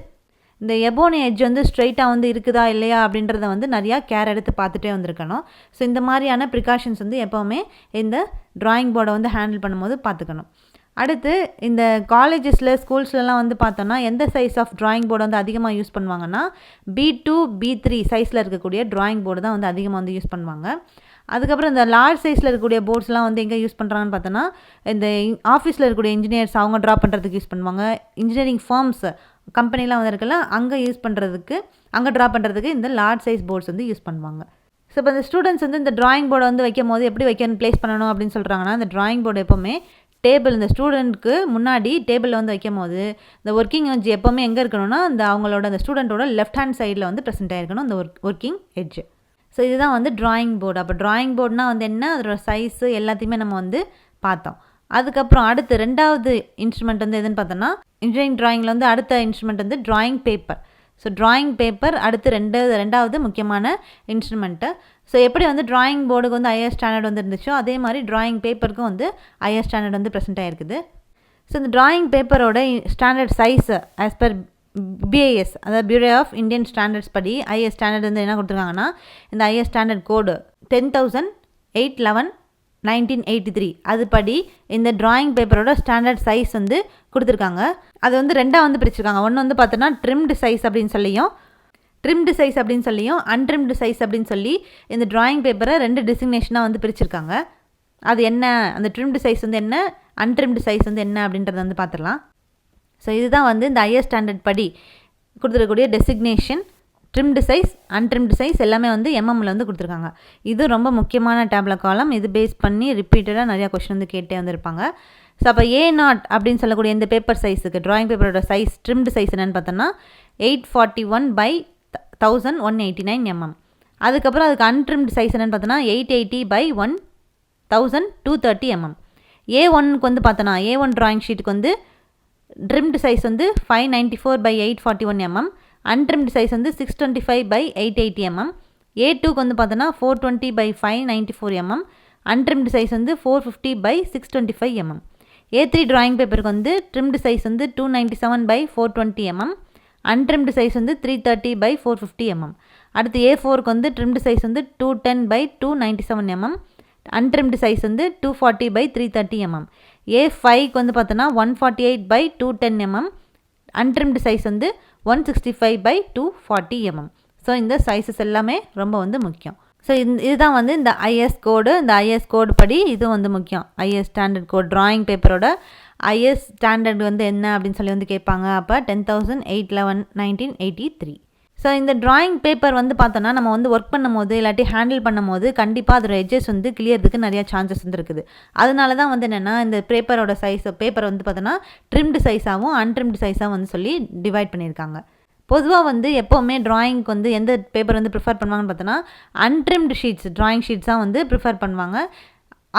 இந்த எபோனி எட்ஜ் வந்து ஸ்ட்ரைட்டாக வந்து இருக்குதா இல்லையா அப்படின்றத வந்து நிறையா கேர் எடுத்து பார்த்துட்டே வந்திருக்கணும். ஸோ இந்த மாதிரியான ப்ரிகாஷன்ஸ் வந்து எப்போவுமே இந்த ட்ராயிங் போர்டை வந்து ஹேண்டில் பண்ணும்போது பார்த்துக்கணும். அடுத்து இந்த காலேஜஸில் ஸ்கூல்ஸ்லலாம் வந்து பார்த்தோன்னா எந்த சைஸ் ஆஃப் ட்ராயிங் போர்டு வந்து அதிகமாக யூஸ் பண்ணுவாங்கன்னா B2 B3 சைஸில் இருக்கக்கூடிய ட்ராயிங் போர்டு தான் வந்து அதிகமாக வந்து யூஸ் பண்ணுவாங்க. அதுக்கப்புறம் இந்த லார்ஜ் சைஸில் இருக்கக்கூடிய போர்ட்ஸ்லாம் வந்து எங்கே யூஸ் பண்ணுறாங்கன்னு பார்த்தோன்னா இந்த ஆஃபீஸில் இருக்கக்கூடிய இன்ஜினியர்ஸ் அவங்க ட்ரா பண்ணுறதுக்கு யூஸ் பண்ணுவாங்க. இன்ஜினியரிங் ஃபார்ம்ஸ் கம்பெனிலாம் வந்து இருக்குல்ல அங்கே ட்ரா பண்ணுறதுக்கு இந்த லார்ஜ் சைஸ் போர்ட்ஸ் வந்து யூஸ் பண்ணுவாங்க. ஸோ இப்போ இந்த ஸ்டூடெண்ட்ஸ் வந்து இந்த ட்ராயிங் போர்டை வந்து வைக்கும் போது எப்படி ப்ளேஸ் பண்ணணும் அப்படின்னு சொல்கிறாங்கன்னா இந்த ட்ராயிங் போர்டு எப்போவுமே இந்த ஸ்டூடெண்ட்க்கு முன்னாடி டேபிளில் வந்து வைக்கும் போது இந்த ஒர்க்கிங் எட்ஜ் எப்போவுமே எங்கே இருக்கணும்னா அந்த ஸ்டூடெண்ட்டோட லெஃப்ட் ஹேண்ட் சைடில் வந்து ப்ரெசென்ட் ஆகிருக்கணும் அந்த ஒர்க்கிங் எட்ஜ். ஸோ இதுதான் வந்து ட்ராயிங் போர்டு. அப்போ ட்ராயிங் போர்டுனால் வந்து என்ன, அதோட சைஸு எல்லாத்தையுமே நம்ம வந்து பார்த்தோம். அதுக்கப்புறம் அடுத்து ரெண்டாவது இன்ஸ்ட்ருமெண்ட் வந்து எதுன்னு பார்த்தோன்னா, இன்ஜினியரிங் ட்ராயிங்கில் வந்து அடுத்த இன்ஸ்ட்ருமெண்ட் வந்து drawing paper. So drawing paper அடுத்து ரெண்டாவது முக்கியமான இன்ஸ்ட்ருமெண்ட்டு. ஸோ எப்படி வந்து ட்ராயிங் போர்டுக்கு வந்து ஐஎஸ் ஸ்டாண்டர்ட் வந்து இருந்துச்சோ அதே மாதிரி ட்ராயிங் பேப்பருக்கும் வந்து ஐஎஸ் ஸ்டாண்டர்ட் வந்து ப்ரெசென்ட் ஆகிருக்குது. ஸோ இந்த ட்ராயிங் பேப்பரோட standard size as per BIS, அதாவது பியூரோ ஆஃப் இந்தியன் ஸ்டாண்டர்ட்ஸ் படி ஐஎஸ் ஸ்டாண்டர்ட் வந்து என்ன கொடுத்துருக்காங்கன்னா, இந்த ஐஎஸ் ஸ்டாண்டர்ட் கோடு 10,811/1983 அதுபடி இந்த ட்ராயிங் பேப்பரோட ஸ்டாண்டர்ட் சைஸ் வந்து கொடுத்துருக்காங்க. அது வந்து ரெண்டாக வந்து பிரிச்சிருக்காங்க. ஒன்று வந்து பார்த்தோன்னா ட்ரிம்டு சைஸ் அப்படின்னு சொல்லியும் அன்ட்ரிம்டு சைஸ் அப்படின்னு சொல்லி இந்த ட்ராயிங் பேப்பரை 2 டிசிக்னேஷனாக வந்து பிரிச்சிருக்காங்க. அது என்ன, அந்த ட்ரிம்டு சைஸ் வந்து என்ன, அன்ட்ரிம்டு சைஸ் வந்து என்ன அப்படின்றத வந்து பார்த்துடலாம். ஸோ இதுதான் வந்து இந்த ஐஎஸ் ஸ்டாண்டர்ட் படி கொடுத்துருக்கக்கூடிய designation. Trimmed size, untrimmed size எல்லாமே வந்து எம்எம்மில் வந்து கொடுத்துருக்காங்க. இது ரொம்ப முக்கியமான டேப்ல காலம். இது பேஸ் பண்ணி ரிப்பீட்டடாக நிறையா கொஸ்டின் வந்து கேட்டே வந்திருப்பாங்க. ஸோ அப்போ A0 அப்படின்னு சொல்லக்கூடிய இந்த பேப்பர் சைஸுக்கு ட்ராயிங் பேப்பரோட சைஸ் ட்ரிம்டு சைஸ் என்னென்னு பார்த்தோன்னா 841/1189 mm. அதுக்கப்புறம் அதுக்கு அன்ட்ரிம்டு சைஸ் என்னென்னு பார்த்தோன்னா 880/1230 mm. A1க்கு வந்து பார்த்தோன்னா A1 ட்ராயிங் ஷீட்டுக்கு வந்து ட்ரிம்டு சைஸ் வந்து 594/841 mm, அன்ட்ரிம்டு சைஸ் வந்து 625/880 mm. A2க்கு வந்து பார்த்தோன்னா 420/594 mm, அன்ட்ரிம்டு சைஸ் வந்து 450/625 mm. A3 ட்ராயிங் பேப்பருக்கு வந்து ட்ரிம்டு சைஸ் வந்து 297/420 mm, அன்ட்ரிம்டு சைஸ் வந்து 330/450 mm. அடுத்து A4க்கு வந்து ட்ரிம்டு சைஸ் வந்து 210/297 mm, அன்ட்ரிம்டு சைஸ் வந்து 240/330 mm. A5க்கு வந்து பார்த்தோன்னா 148/210 mm, அன்ட்ரிம்டு சைஸ் வந்து 165/240 mm. ஸோ இந்த சைஸஸ் எல்லாமே ரொம்ப வந்து முக்கியம். ஸோ இதுதான் வந்து இந்த ஐஎஸ் கோடு. இந்த ஐஎஸ் கோடு படி இது வந்து முக்கியம். ஐஎஸ் ஸ்டாண்டர்ட் கோட் ட்ராயிங் பேப்பரோட ஐஎஸ் ஸ்டாண்டர்ட் வந்து என்ன அப்படின்னு சொல்லி வந்து கேட்பாங்க. அப்போ 10,811/1983. ஸோ இந்த ட்ராயிங் பேப்பர் வந்து பார்த்தோன்னா நம்ம வந்து ஒர்க் பண்ணும்போது இல்லாட்டி ஹேண்டில் பண்ணும்போது கண்டிப்பாக அதோட எட்ஜஸ் வந்து கிளியறதுக்கு நிறையா சான்சஸ் வந்து இருக்குது. அதனால தான் வந்து என்னென்னா இந்த பேப்பரோட பேப்பர் வந்து பார்த்தோன்னா ட்ரிம்டு சைஸாகவும் அன்ட்ரிம்டு சைஸாகவும் வந்து சொல்லி டிவைட் பண்ணியிருக்காங்க. பொதுவாக வந்து எப்போவுமே ட்ராயிங்க்கு வந்து எந்த பேப்பர் வந்து ப்ரிஃபர் பண்ணுவாங்கன்னு பார்த்தோன்னா அன்ட்ரிம்டு ஷீட்ஸ், ட்ராயிங் ஷீட்ஸ் தான் வந்து ப்ரிஃபர் பண்ணுவாங்க.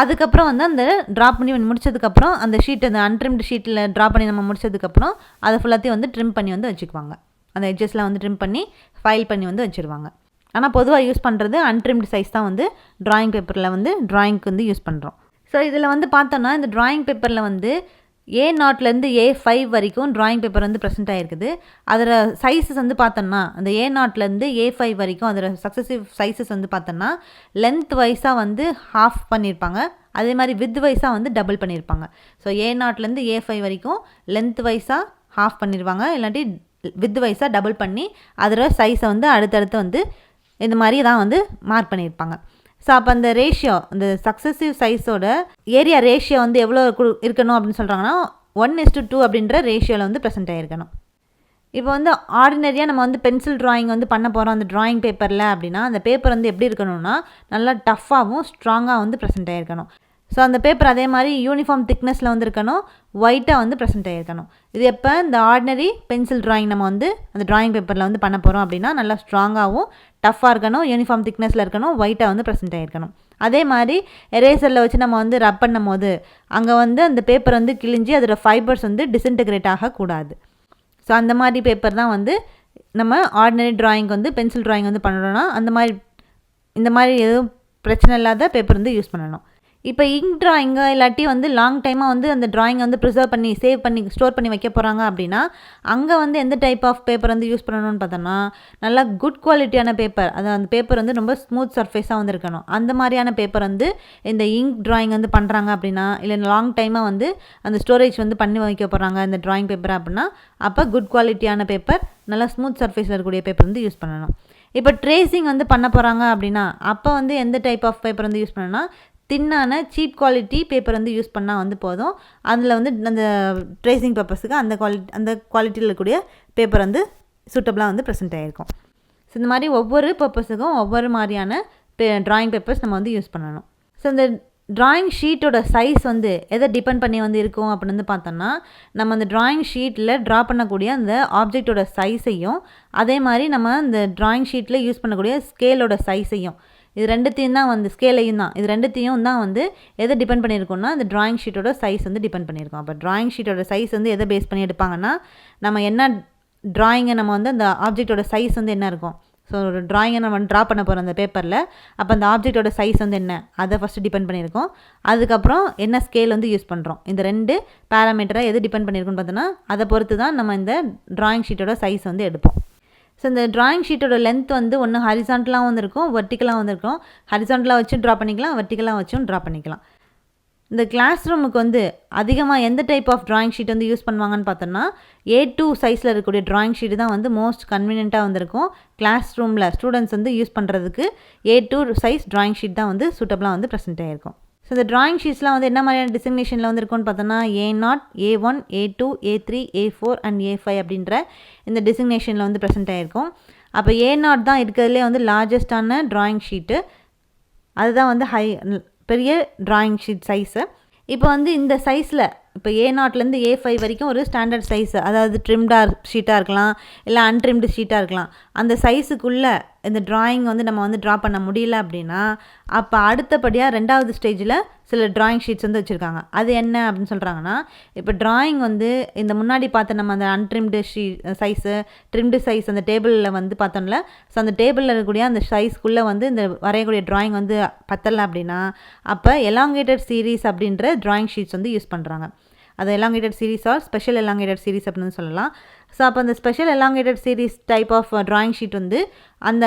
அதுக்கப்புறம் வந்து அந்த ட்ரா பண்ணி முடிச்சதுக்கப்புறம் அந்த ஷீட், அந்த அன்ட்ரிம்டு ஷீட்டில் ட்ரா பண்ணி நம்ம முடிச்சதுக்கப்புறம் அதை ஃபுல்லாத்தையும் வந்து ட்ரிம் பண்ணி வந்து வச்சுக்குவாங்க. அந்த எட்ஜஸ்லாம் வந்து ட்ரிம் பண்ணி ஃபைல் பண்ணி வந்து வச்சுருவாங்க. ஆனால் பொதுவாக யூஸ் பண்ணுறது அன்ட்ரிம்டு சைஸ் தான் வந்து ட்ராயிங் பேப்பரில் வந்து ட்ராயிங்க்கு வந்து யூஸ் பண்ணுறோம். ஸோ இதில் வந்து பார்த்தோன்னா இந்த ட்ராயிங் பேப்பரில் வந்து A0லேருந்து A5 வரைக்கும் ட்ராயிங் பேப்பர் வந்து ப்ரெசென்ட் ஆகிருக்குது. அதில் சைஸஸ் வந்து பார்த்தோன்னா அந்த A0லேருந்து A5 வரைக்கும் அதில் சக்ஸசிவ் சைஸஸ் வந்து பார்த்தோன்னா லென்த் வைஸாக வந்து ஹாஃப் பண்ணியிருப்பாங்க, அதே மாதிரி வித் வைஸாக வந்து டபுள் பண்ணியிருப்பாங்க. ஸோ A0லேருந்து A5 வரைக்கும் லென்த் வைஸாக ஹாஃப் பண்ணிடுவாங்க, இல்லாட்டி வித் வைஸாக டபுள் பண்ணி அதில் சைஸை வந்து அடுத்தடுத்து வந்து இந்த மாதிரி தான் வந்து மார்க் பண்ணியிருப்பாங்க. ஸோ அப்போ அந்த ரேஷியோ, அந்த சக்ஸசிவ் சைஸோட ஏரியா ரேஷியோ வந்து எவ்வளோ இருக்கணும் அப்படின்னு சொல்கிறாங்கன்னா 1:2 அப்படின்ற ரேஷியோவில் வந்து ப்ரெசென்ட் ஆகிருக்கணும். இப்போ வந்து ஆர்டினரியாக நம்ம வந்து பென்சில் ட்ராயிங் வந்து பண்ண போகிறோம் அந்த ட்ராயிங் பேப்பரில் அப்படின்னா அந்த பேப்பர் வந்து எப்படி இருக்கணும்னா நல்லா டஃப்பாகவும் ஸ்ட்ராங்காக வந்து ப்ரெசென்ட் ஆகிருக்கணும். ஸோ அந்த பேப்பர் அதே மாதிரி யூனிஃபார்ம் திக்னஸில் வந்து இருக்கணும், ஒயிட்டாக வந்து ப்ரெசென்ட் ஆகிருக்கணும். இது எப்போ இந்த ஆர்டினரி பென்சில் ட்ராயிங் நம்ம வந்து அந்த ட்ராயிங் பேப்பரில் வந்து பண்ண போகிறோம் அப்படின்னா நல்லா ஸ்ட்ராங்காகவும் டஃப்பாக இருக்கணும், யூனிஃபார்ம் திக்னஸில் இருக்கணும், ஒயிட்டாக வந்து ப்ரெசென்ட் ஆகிருக்கணும். அதே மாதிரி எரேசரில் வச்சு நம்ம வந்து ரப் பண்ணும் போது அங்கே வந்து அந்த பேப்பர் வந்து கிழிஞ்சி அதோட ஃபைபர்ஸ் வந்து டிஸ்இன்டெகிரேட் ஆகக்கூடாது. ஸோ அந்த மாதிரி பேப்பர் தான் வந்து நம்ம ஆர்டினரி ட்ராயிங் வந்து பென்சில் ட்ராயிங் வந்து பண்ணணும்னா இந்த மாதிரி எதுவும் பிரச்சனை இல்லாத பேப்பர் வந்து யூஸ் பண்ணணும். இப்போ இங்க் ட்ராயிங்கு இல்லாட்டி வந்து லாங் டைமாக வந்து அந்த ட்ராயிங்கை வந்து ப்ரிசர்வ் பண்ணி சேவ் பண்ணி ஸ்டோர் பண்ணி வைக்க போகிறாங்க அப்படின்னா அங்கே வந்து எந்த டைப் ஆஃப் பேப்பர் வந்து யூஸ் பண்ணணும்னு பார்த்தோன்னா நல்லா குட் குவாலிட்டியான பேப்பர், அது அந்த பேப்பர் வந்து ரொம்ப ஸ்மூத் சர்ஃபேஸாக வந்து இருக்கணும். அந்த மாதிரியான பேப்பர் வந்து இந்த இங்க் ட்ராயிங் வந்து பண்ணுறாங்க அப்படின்னா, இல்லை லாங் டைமாக வந்து அந்த ஸ்டோரேஜ் வந்து பண்ணி வைக்க போகிறாங்க இந்த ட்ராயிங் பேப்பர் அப்படின்னா அப்போ குட் குவாலிட்டியான பேப்பர், நல்லா ஸ்மூத் சர்ஃபேஸில் இருக்கக்கூடிய பேப்பர் வந்து யூஸ் பண்ணணும். இப்போ ட்ரேசிங் வந்து பண்ண போகிறாங்க அப்படின்னா அப்போ வந்து எந்த டைப் ஆஃப் பேப்பர் வந்து யூஸ் பண்ணணும்னா தின்னான சீப் குவாலிட்டி பேப்பர் வந்து யூஸ் பண்ணால் வந்து போதும். அதில் வந்து அந்த ட்ரேசிங் பர்பஸுக்கு அந்த குவாலிட்டியில் இருக்கக்கூடிய பேப்பர் வந்து சூட்டபுளாக வந்து ப்ரெசென்ட் ஆகிருக்கும். ஸோ இந்த மாதிரி ஒவ்வொரு பர்பஸுக்கும் ஒவ்வொரு மாதிரியான ட்ராயிங் பேப்பர்ஸ் நம்ம வந்து யூஸ் பண்ணணும். ஸோ இந்த ட்ராயிங் ஷீட்டோட சைஸ் வந்து எதை டிபெண்ட் பண்ணி வந்து இருக்கும் அப்படின்னு வந்து பார்த்தோம்னா நம்ம அந்த ட்ராயிங் ஷீட்டில் ட்ரா பண்ணக்கூடிய அந்த ஆப்ஜெக்டோட சைஸையும் அதே மாதிரி நம்ம அந்த ட்ராயிங் ஷீட்டில் யூஸ் பண்ணக்கூடிய ஸ்கேலோட சைஸையும் இது ரெண்டுத்தையும் தான் வந்து ஸ்கேலையும் தான் இது ரெண்டுத்தையும் தான் வந்து எதை டிபெண்ட் பண்ணியிருக்கோம்னா இந்த ட்ராயிங் ஷீட்டோட சைஸ் வந்து டிபெண்ட் பண்ணியிருக்கோம். அப்போ ட்ராயிங் ஷீட்டோட சைஸ் வந்து எதை பேஸ் பண்ணி எடுப்பாங்கன்னா நம்ம என்ன ட்ராயிங்கை நம்ம வந்து அந்த ஆப்ஜெக்டோட சைஸ் வந்து என்ன இருக்கும், ஸோ ஒரு ட்ராயிங்கை நம்ம ட்ரா பண்ண போகிறோம் அந்த பேப்பரில், அப்போ அந்த ஆப்ஜெக்டோட சைஸ் வந்து என்ன அதை ஃபஸ்ட்டு டிபெண்ட் பண்ணியிருக்கோம். அதுக்கப்புறம் என்ன ஸ்கேல் வந்து யூஸ் பண்ணுறோம், இந்த 2 பேராமீட்டரை எது டிபெண்ட் பண்ணியிருக்குன்னு பார்த்தோன்னா அதை பொறுத்து தான் நம்ம இந்த ட்ராயிங் ஷீட்டோட சைஸ் வந்து எடுப்போம். ஸோ இந்த ட்ராயிங் ஷீட்டோட லென்த் வந்து ஒன்று ஹரிசாண்டலாகவும் வந்து இருக்கும், வெர்டிக்கலாகவும் வந்து இருக்கும். ஹரிசாண்டலாக வச்சும் ட்ரா பண்ணிக்கலாம், வெர்டிக்கலாக வச்சும் ட்ரா பண்ணிக்கலாம். இந்த கிளாஸ் ரூமுக்கு வந்து அதிகமாக எந்த டைப் ஆஃப் ட்ராயிங் ஷீட் வந்து யூஸ் பண்ணுவாங்கன்னு பார்த்தோன்னா A2 சைஸில் இருக்கக்கூடிய ட்ராயிங் ஷீட்டு தான் வந்து மோஸ்ட் கன்வீனியண்ட்டாக வந்திருக்கும். கிளாஸ் ரூமில் ஸ்டூடெண்ட்ஸ் வந்து யூஸ் பண்ணுறதுக்கு A2 சைஸ் ட்ராயிங் ஷீட் தான் வந்து சூட்டபுளாக வந்து ப்ரெசென்ட் ஆகிருக்கும். ஸோ இந்த ட்ராயிங் ஷீட்ஸ்லாம் வந்து என்ன மாதிரியான டிசிக்னேஷனில் வந்து இருக்கும்னு பார்த்தோன்னா A0, A1, A2, A3, A4 and A5 அப்படின்ற இந்த டிசிக்னேஷனில் வந்து ப்ரெசென்ட் ஆகிருக்கும். அப்போ A0 தான் இருக்கிறதுலே வந்து லார்ஜஸ்டான ட்ராயிங் ஷீட்டு, அதுதான் வந்து பெரிய ட்ராயிங் ஷீட் சைஸு. இப்போ வந்து இந்த சைஸில் இப்போ A0லேருந்து A5 வரைக்கும் ஒரு ஸ்டாண்டர்ட் சைஸு, அதாவது ட்ரிம்டாக ஷீட்டாக இருக்கலாம் இல்லை அன்ட்ரிம்டு ஷீட்டாக இருக்கலாம். அந்த சைஸுக்குள்ளே இந்த ட்ராயிங் வந்து நம்ம வந்து ட்ரா பண்ண முடியல அப்படின்னா அப்போ அடுத்தபடியாக 2வது ஸ்டேஜில் சில ட்ராயிங் ஷீட்ஸ் வந்து வச்சுருக்காங்க. அது என்ன அப்படின்னு சொல்கிறாங்கன்னா, இப்போ ட்ராயிங் வந்து இந்த முன்னாடி பார்த்த நம்ம அந்த அன்ட்ரிம்டு சைஸு ட்ரிம்டு சைஸ் அந்த டேபிளில் வந்து பார்த்தோம்ல, ஸோ அந்த டேபிளில் இருக்கக்கூடிய அந்த சைஸ்க்குள்ளே வந்து இந்த வரையக்கூடிய ட்ராயிங் வந்து பத்தலை அப்படின்னா அப்போ எலாங்கேட்டட் சீரீஸ் அப்படின்ற ட்ராயிங் ஷீட்ஸ் வந்து யூஸ் பண்ணுறாங்க. அது elongated series or special elongated series அப்படின்னு சொல்லலாம். ஸோ அப்போ அந்த special elongated series type of drawing sheet வந்து அந்த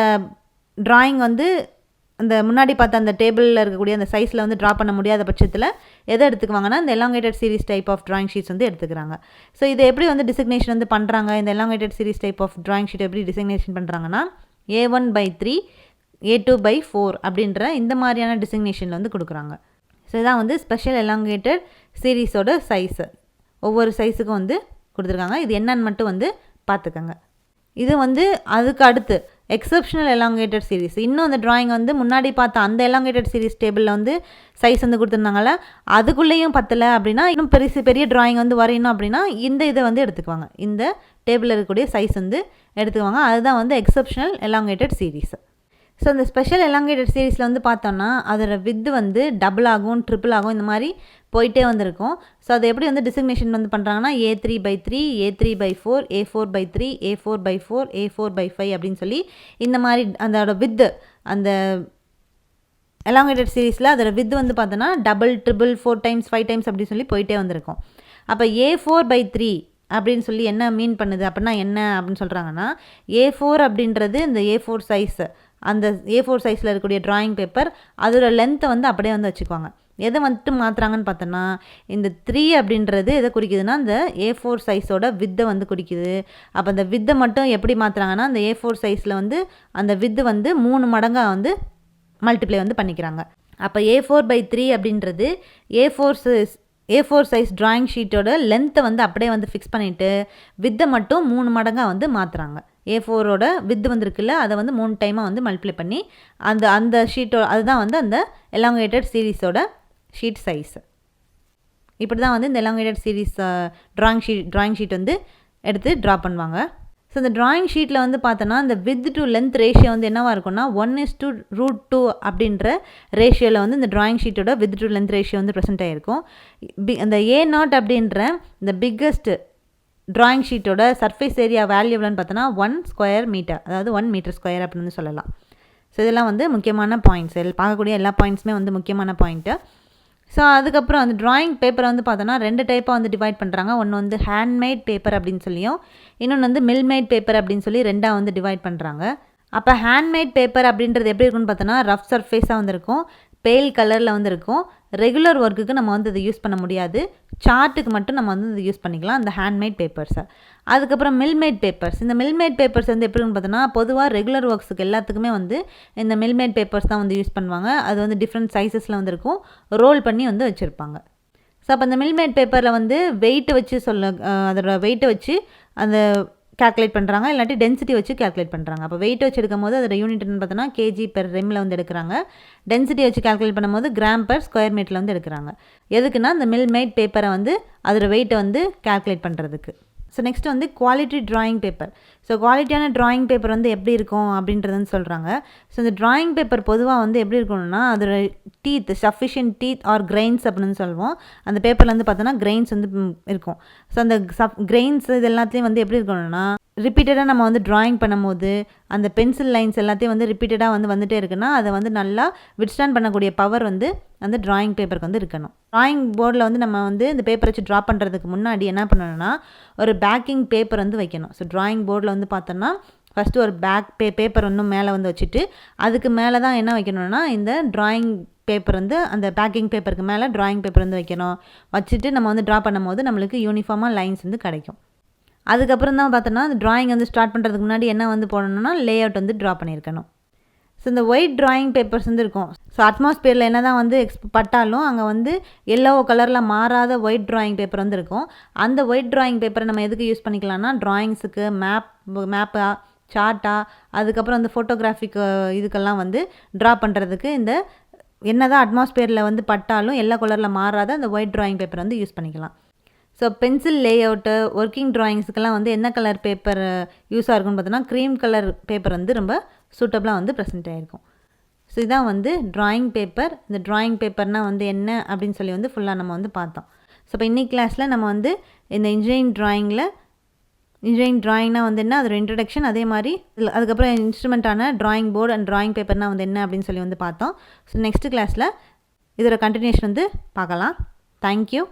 ட்ராயிங் வந்து அந்த முன்னாடி பார்த்த அந்த டேபிளில் இருக்கக்கூடிய அந்த சைஸில் வந்து ட்ரா பண்ண முடியாத பட்சத்தில் எதை எடுத்துக்குவாங்கன்னா இந்த elongated series type of drawing sheets வந்து எடுத்துக்கிறாங்க. ஸோ இதை எப்படி வந்து டிசிக்னேஷன் வந்து பண்ணுறாங்க, இந்த elongated series type of drawing sheet எப்படி டிசிக்னேஷன் பண்ணுறாங்கன்னா A1/3, A2/4 அப்படின்ற இந்த மாதிரியான டிசிக்னேஷனில் வந்து கொடுக்குறாங்க. ஸோ இதான் வந்து ஸ்பெஷல் எலாங்கேட்டட் சீரீஸோட சைஸு, ஒவ்வொரு சைஸுக்கும் வந்து கொடுத்துருக்காங்க. இது என்னன்னு மட்டும் வந்து பார்த்துக்கோங்க. இது வந்து அதுக்கு அடுத்து எக்ஸப்ஷனல் எலாங்கேட்டட் சீரீஸ். இன்னும் அந்த ட்ராயிங் வந்து முன்னாடி பார்த்த அந்த எலாங்கேட்டட் சீரீஸ் டேபிளில் வந்து சைஸ் வந்து கொடுத்துருந்தாங்கள, அதுக்குள்ளேயும் பத்தலை அப்படின்னா இன்னும் பெரிய ட்ராயிங் வந்து வரையணும் அப்படின்னா இந்த இதை வந்து எடுத்துக்குவாங்க, இந்த டேபிளில் இருக்கக்கூடிய சைஸ் வந்து எடுத்துக்குவாங்க. அதுதான் வந்து எக்ஸப்ஷனல் எலாங்கேட்டட் சீரீஸ். ஸோ இந்த ஸ்பெஷல் எலாங்கேட்டட் சீரீஸில் வந்து பார்த்தோன்னா அதோட வித்து வந்து டபுள் ஆகும், ட்ரிபிள் ஆகும், இந்த மாதிரி போயிட்டே வந்திருக்கும். ஸோ அதை எப்படி வந்து டிசிக்னேஷன் வந்து பண்ணுறாங்கன்னா A3/3, A3/4, A4/3, A4/4, A4/5 அப்படின்னு சொல்லி இந்த மாதிரி அதோட வித்து அந்த எலாங்கேட்டட் சீரீஸில் அதோட வித்து வந்து பார்த்தோன்னா டபுள், ட்ரிபிள், 4 டைம்ஸ் 5 டைம்ஸ் அப்படின்னு சொல்லி போயிட்டே வந்திருக்கும். அப்போ A4/3 அப்படின்னு சொல்லி என்ன மீன் பண்ணுது அப்படின்னா என்ன அப்படின்னு சொல்கிறாங்கன்னா, A4 அப்படின்றது இந்த A4 சைஸு, அந்த A4 சைஸில் இருக்கக்கூடிய ட்ராயிங் பேப்பர் அதோட லென்த்தை வந்து அப்படியே வந்து வச்சுக்குவாங்க. எதை வந்துட்டு மாற்றுறாங்கன்னு பார்த்தோன்னா இந்த 3 அப்படின்றது எதை குறிக்குதுன்னா இந்த A4 சைஸோட வித்தை வந்து குறிக்குது. அப்போ அந்த வித்தை மட்டும் எப்படி மாற்றுறாங்கன்னா அந்த A4 சைஸில் வந்து அந்த வித்து வந்து 3 மடங்காக வந்து மல்டிப்ளை வந்து பண்ணிக்கிறாங்க. அப்போ A4/3 அப்படின்றது A4 சைஸ் ட்ராயிங் ஷீட்டோட லென்த்தை வந்து அப்படியே வந்து ஃபிக்ஸ் பண்ணிவிட்டு வித்தை மட்டும் 3 மடங்காக வந்து மாற்றுறாங்க. A4ஓட வித்து வந்துருக்குல்ல, அதை வந்து 3 டைமாக வந்து மல்டிப்ளை பண்ணி அந்த ஷீட்டோ அதுதான் வந்து அந்த எலாங்கேட்டட் சீரீஸோட ஷீட் சைஸு. இப்படி தான் வந்து இந்த எலாங்கேட்டட் சீரீஸ் ட்ராயிங் ஷீட் வந்து எடுத்து ட்ரா பண்ணுவாங்க. ஸோ இந்த ட்ராயிங் ஷீட்டில் வந்து பார்த்தோன்னா இந்த வித் டு லென்த் ரேஷியோ வந்து என்னவாக இருக்கும்னா 1:√2 அப்படின்ற ரேஷியோவில் வந்து இந்த ட்ராயிங் ஷீட்டோட வித் டு லென்த் ரேஷியோ வந்து ப்ரெசென்ட் ஆகிருக்கும். அந்த A0 அப்படின்ற இந்த பிக்கஸ்ட் ட்ராயிங் ஷீட்டோட சர்ஃபேஸ் ஏரியா வேல்யூ எவ்வளோன்னு பார்த்தோன்னா 1 ஸ்கொயர் மீட்டர், அதாவது 1 மீட்டர் ஸ்கொயர் அப்படின்னு சொல்லலாம். ஸோ இதெல்லாம் வந்து முக்கியமான பாயிண்ட்ஸ், பார்க்கக்கூடிய எல்லா பாயிண்ட்ஸுமே வந்து முக்கியமான பாயிண்ட்டு. ஸோ அதுக்கப்புறம் அந்த ட்ராயிங் பேப்பரை வந்து பார்த்தோன்னா 2 டைப்பாக வந்து டிவைட் பண்ணுறாங்க. ஒன்று வந்து ஹேண்ட்மேட் பேப்பர் அப்படின்னு சொல்லியும், இன்னொன்று வந்து மில்மேட் பேப்பர் அப்படின்னு சொல்லி 2ஆக வந்து டிவைட் பண்ணுறாங்க. அப்போ ஹேண்ட்மேட் பேப்பர் அப்படின்றது எப்படி இருக்குன்னு பார்த்தோன்னா ரஃப் சர்ஃபேஸாக வந்துருக்கும், பேல் கலரில் வந்து இருக்கும். ரெகுலர் ஒர்க்குக்கு நம்ம வந்து இதை யூஸ் பண்ண முடியாது, சார்ட்டுக்கு மட்டும் நம்ம வந்து இதை யூஸ் பண்ணிக்கலாம் அந்த ஹேண்ட்மேட் பேப்பர்ஸை. அதுக்கப்புறம் மில்மேட் பேப்பர்ஸ். இந்த மில்மேட் பேப்பர்ஸ் வந்து எப்படின்னு பார்த்தோன்னா பொதுவாக ரெகுலர் ஒர்க்ஸுக்கு எல்லாத்துக்குமே வந்து இந்த மில்மேட் பேப்பர்ஸ் தான் வந்து யூஸ் பண்ணுவாங்க. அது வந்து டிஃப்ரெண்ட் சைஸஸில் வந்து இருக்கும், ரோல் பண்ணி வந்து வச்சுருப்பாங்க. ஸோ அப்போ அந்த மில்மேட் பேப்பரில் வந்து வெயிட்டை வச்சு அதோட வெயிட்டை வச்சு அந்த கேல்குலேட் பண்ணுறாங்க, இல்லாட்டி டென்சிட்டி வச்சு கேல்குலேட் பண்ணுறாங்க. அப்போ வெயிட் வச்சு எடுக்கும் போது அதோட யூனிட்னு பார்த்தோன்னா kg/rem வந்து எடுக்கிறாங்க. டென்சிட்டி வச்சு கேல்குலேட் பண்ணும்போது g/ஸ்கொயர் மீட்டரில் வந்து எடுக்கிறாங்க. எதுக்குன்னா இந்த மில்மேட் பேப்பரை வந்து அதோட வெயிட்டை வந்து கேல்குலேட் பண்ணுறதுக்கு. ஸோ நெக்ஸ்ட் வந்து குவாலிட்டி ட்ராயிங் பேப்பர். ஸோ குவாலிட்டியான ட்ராயிங் பேப்பர் வந்து எப்படி இருக்கும் அப்படின்றதுன்னு சொல்கிறாங்க. ஸோ இந்த ட்ராயிங் பேப்பர் பொதுவாக வந்து எப்படி இருக்கணும்னா அதோட teeth sufficient teeth or grains அப்படின்னு சொல்லுவோம். அந்த பேப்பரில் வந்து பார்த்தோன்னா கிரெயின்ஸ் வந்து இருக்கும். ஸோ அந்த கிரெயின்ஸ் இது எல்லாத்துலேயும் வந்து எப்படி இருக்கணும்னா ரிப்பீட்டடாக நம்ம வந்து ட்ராயிங் பண்ணும்போது அந்த பென்சில் லைன்ஸ் எல்லாத்தையும் வந்து ரிப்பீட்டடாக வந்து வந்துகிட்டே இருக்குன்னா அதை வந்து நல்லா விட்ஸ்டாண்ட் பண்ணக்கூடிய பவர் வந்து அந்த ட்ராயிங் பேப்பருக்கு வந்து இருக்கணும். ட்ராயிங் போர்டில் வந்து நம்ம வந்து இந்த பேப்பர் வச்சு ட்ரா பண்ணுறதுக்கு முன்னாடி என்ன பண்ணணும்னா ஒரு பேக்கிங் பேப்பர் வந்து வைக்கணும். ஸோ ட்ராயிங் போர்டில் வந்து பார்த்தோன்னா ஃபஸ்ட்டு ஒரு பேப்பர் இன்னும் மேலே வந்து வச்சுட்டு அதுக்கு மேலே தான் என்ன வைக்கணும்னா இந்த ட்ராயிங் பேப்பர் வந்து அந்த பேக்கிங் பேப்பருக்கு மேலே ட்ராயிங் பேப்பர் வந்து வைக்கணும். வச்சுட்டு நம்ம வந்து ட்ரா பண்ணும்போது நம்மளுக்கு யூனிஃபார்மாக லைன்ஸ் வந்து கிடைக்கும். அதுக்கப்புறம் தான் பார்த்தோன்னா அந்த ட்ராயிங் வந்து ஸ்டார்ட் பண்ணுறதுக்கு முன்னாடி என்ன வந்து போடணும்னா லே அவுட் வந்து ட்ரா பண்ணியிருக்கணும். ஸோ இந்த ஒயிட் ட்ராயிங் பேப்பர்ஸ் வந்து இருக்கும். ஸோ அட்மாஸ்பியரில் என்ன தான் வந்து பட்டாலும் அங்கே வந்து எல்லோ கலரில் மாறாத ஒயிட் ட்ராயிங் பேப்பர் வந்து இருக்கும். அந்த ஒயிட் ட்ராயிங் பேப்பரை நம்ம எதுக்கு யூஸ் பண்ணிக்கலாம்னா ட்ராயிங்ஸுக்கு மேப்பாக சார்ட்டாக அதுக்கப்புறம் அந்த ஃபோட்டோகிராஃபிக் இதுக்கெல்லாம் வந்து ட்ரா பண்ணுறதுக்கு இந்த என்ன தான் அட்மாஸ்பியரில் வந்து பட்டாலும் எல்லோ கலரில் மாறாத அந்த ஒயிட் ட்ராயிங் பேப்பர் வந்து யூஸ் பண்ணிக்கலாம். ஸோ பென்சில் லே அவுட்டு ஒர்க்கிங் ட்ராயிங்ஸுக்கெல்லாம் வந்து என்ன கலர் பேப்பர் யூஸாக இருக்குன்னு பார்த்தோன்னா க்ரீம் கலர் பேப்பர் வந்து ரொம்ப சூட்டபுளாக வந்து ப்ரெசென்ட் ஆகிருக்கும். ஸோ இதான் வந்து ட்ராயிங் பேப்பர். இந்த ட்ராயிங் பேப்பர்னால் வந்து என்ன அப்படின்னு சொல்லி வந்து ஃபுல்லாக நம்ம வந்து பார்த்தோம். ஸோ இப்போ இன்னைக்கு கிளாஸில் நம்ம வந்து இந்த இன்ஜினியரிங் ட்ராயிங்னா வந்து என்ன அதோட இன்ட்ரடக்ஷன், அதே மாதிரி அதுக்கப்புறம் இன்ஸ்ட்ருமெண்ட்டான ட்ராயிங் போர்டு அண்ட் ட்ராயிங் பேப்பர்னால் வந்து என்ன அப்படின்னு சொல்லி வந்து பார்த்தோம். ஸோ நெக்ஸ்ட் கிளாஸில் இதோட கண்டினியூஷன் வந்து பார்க்கலாம். தேங்க்யூ.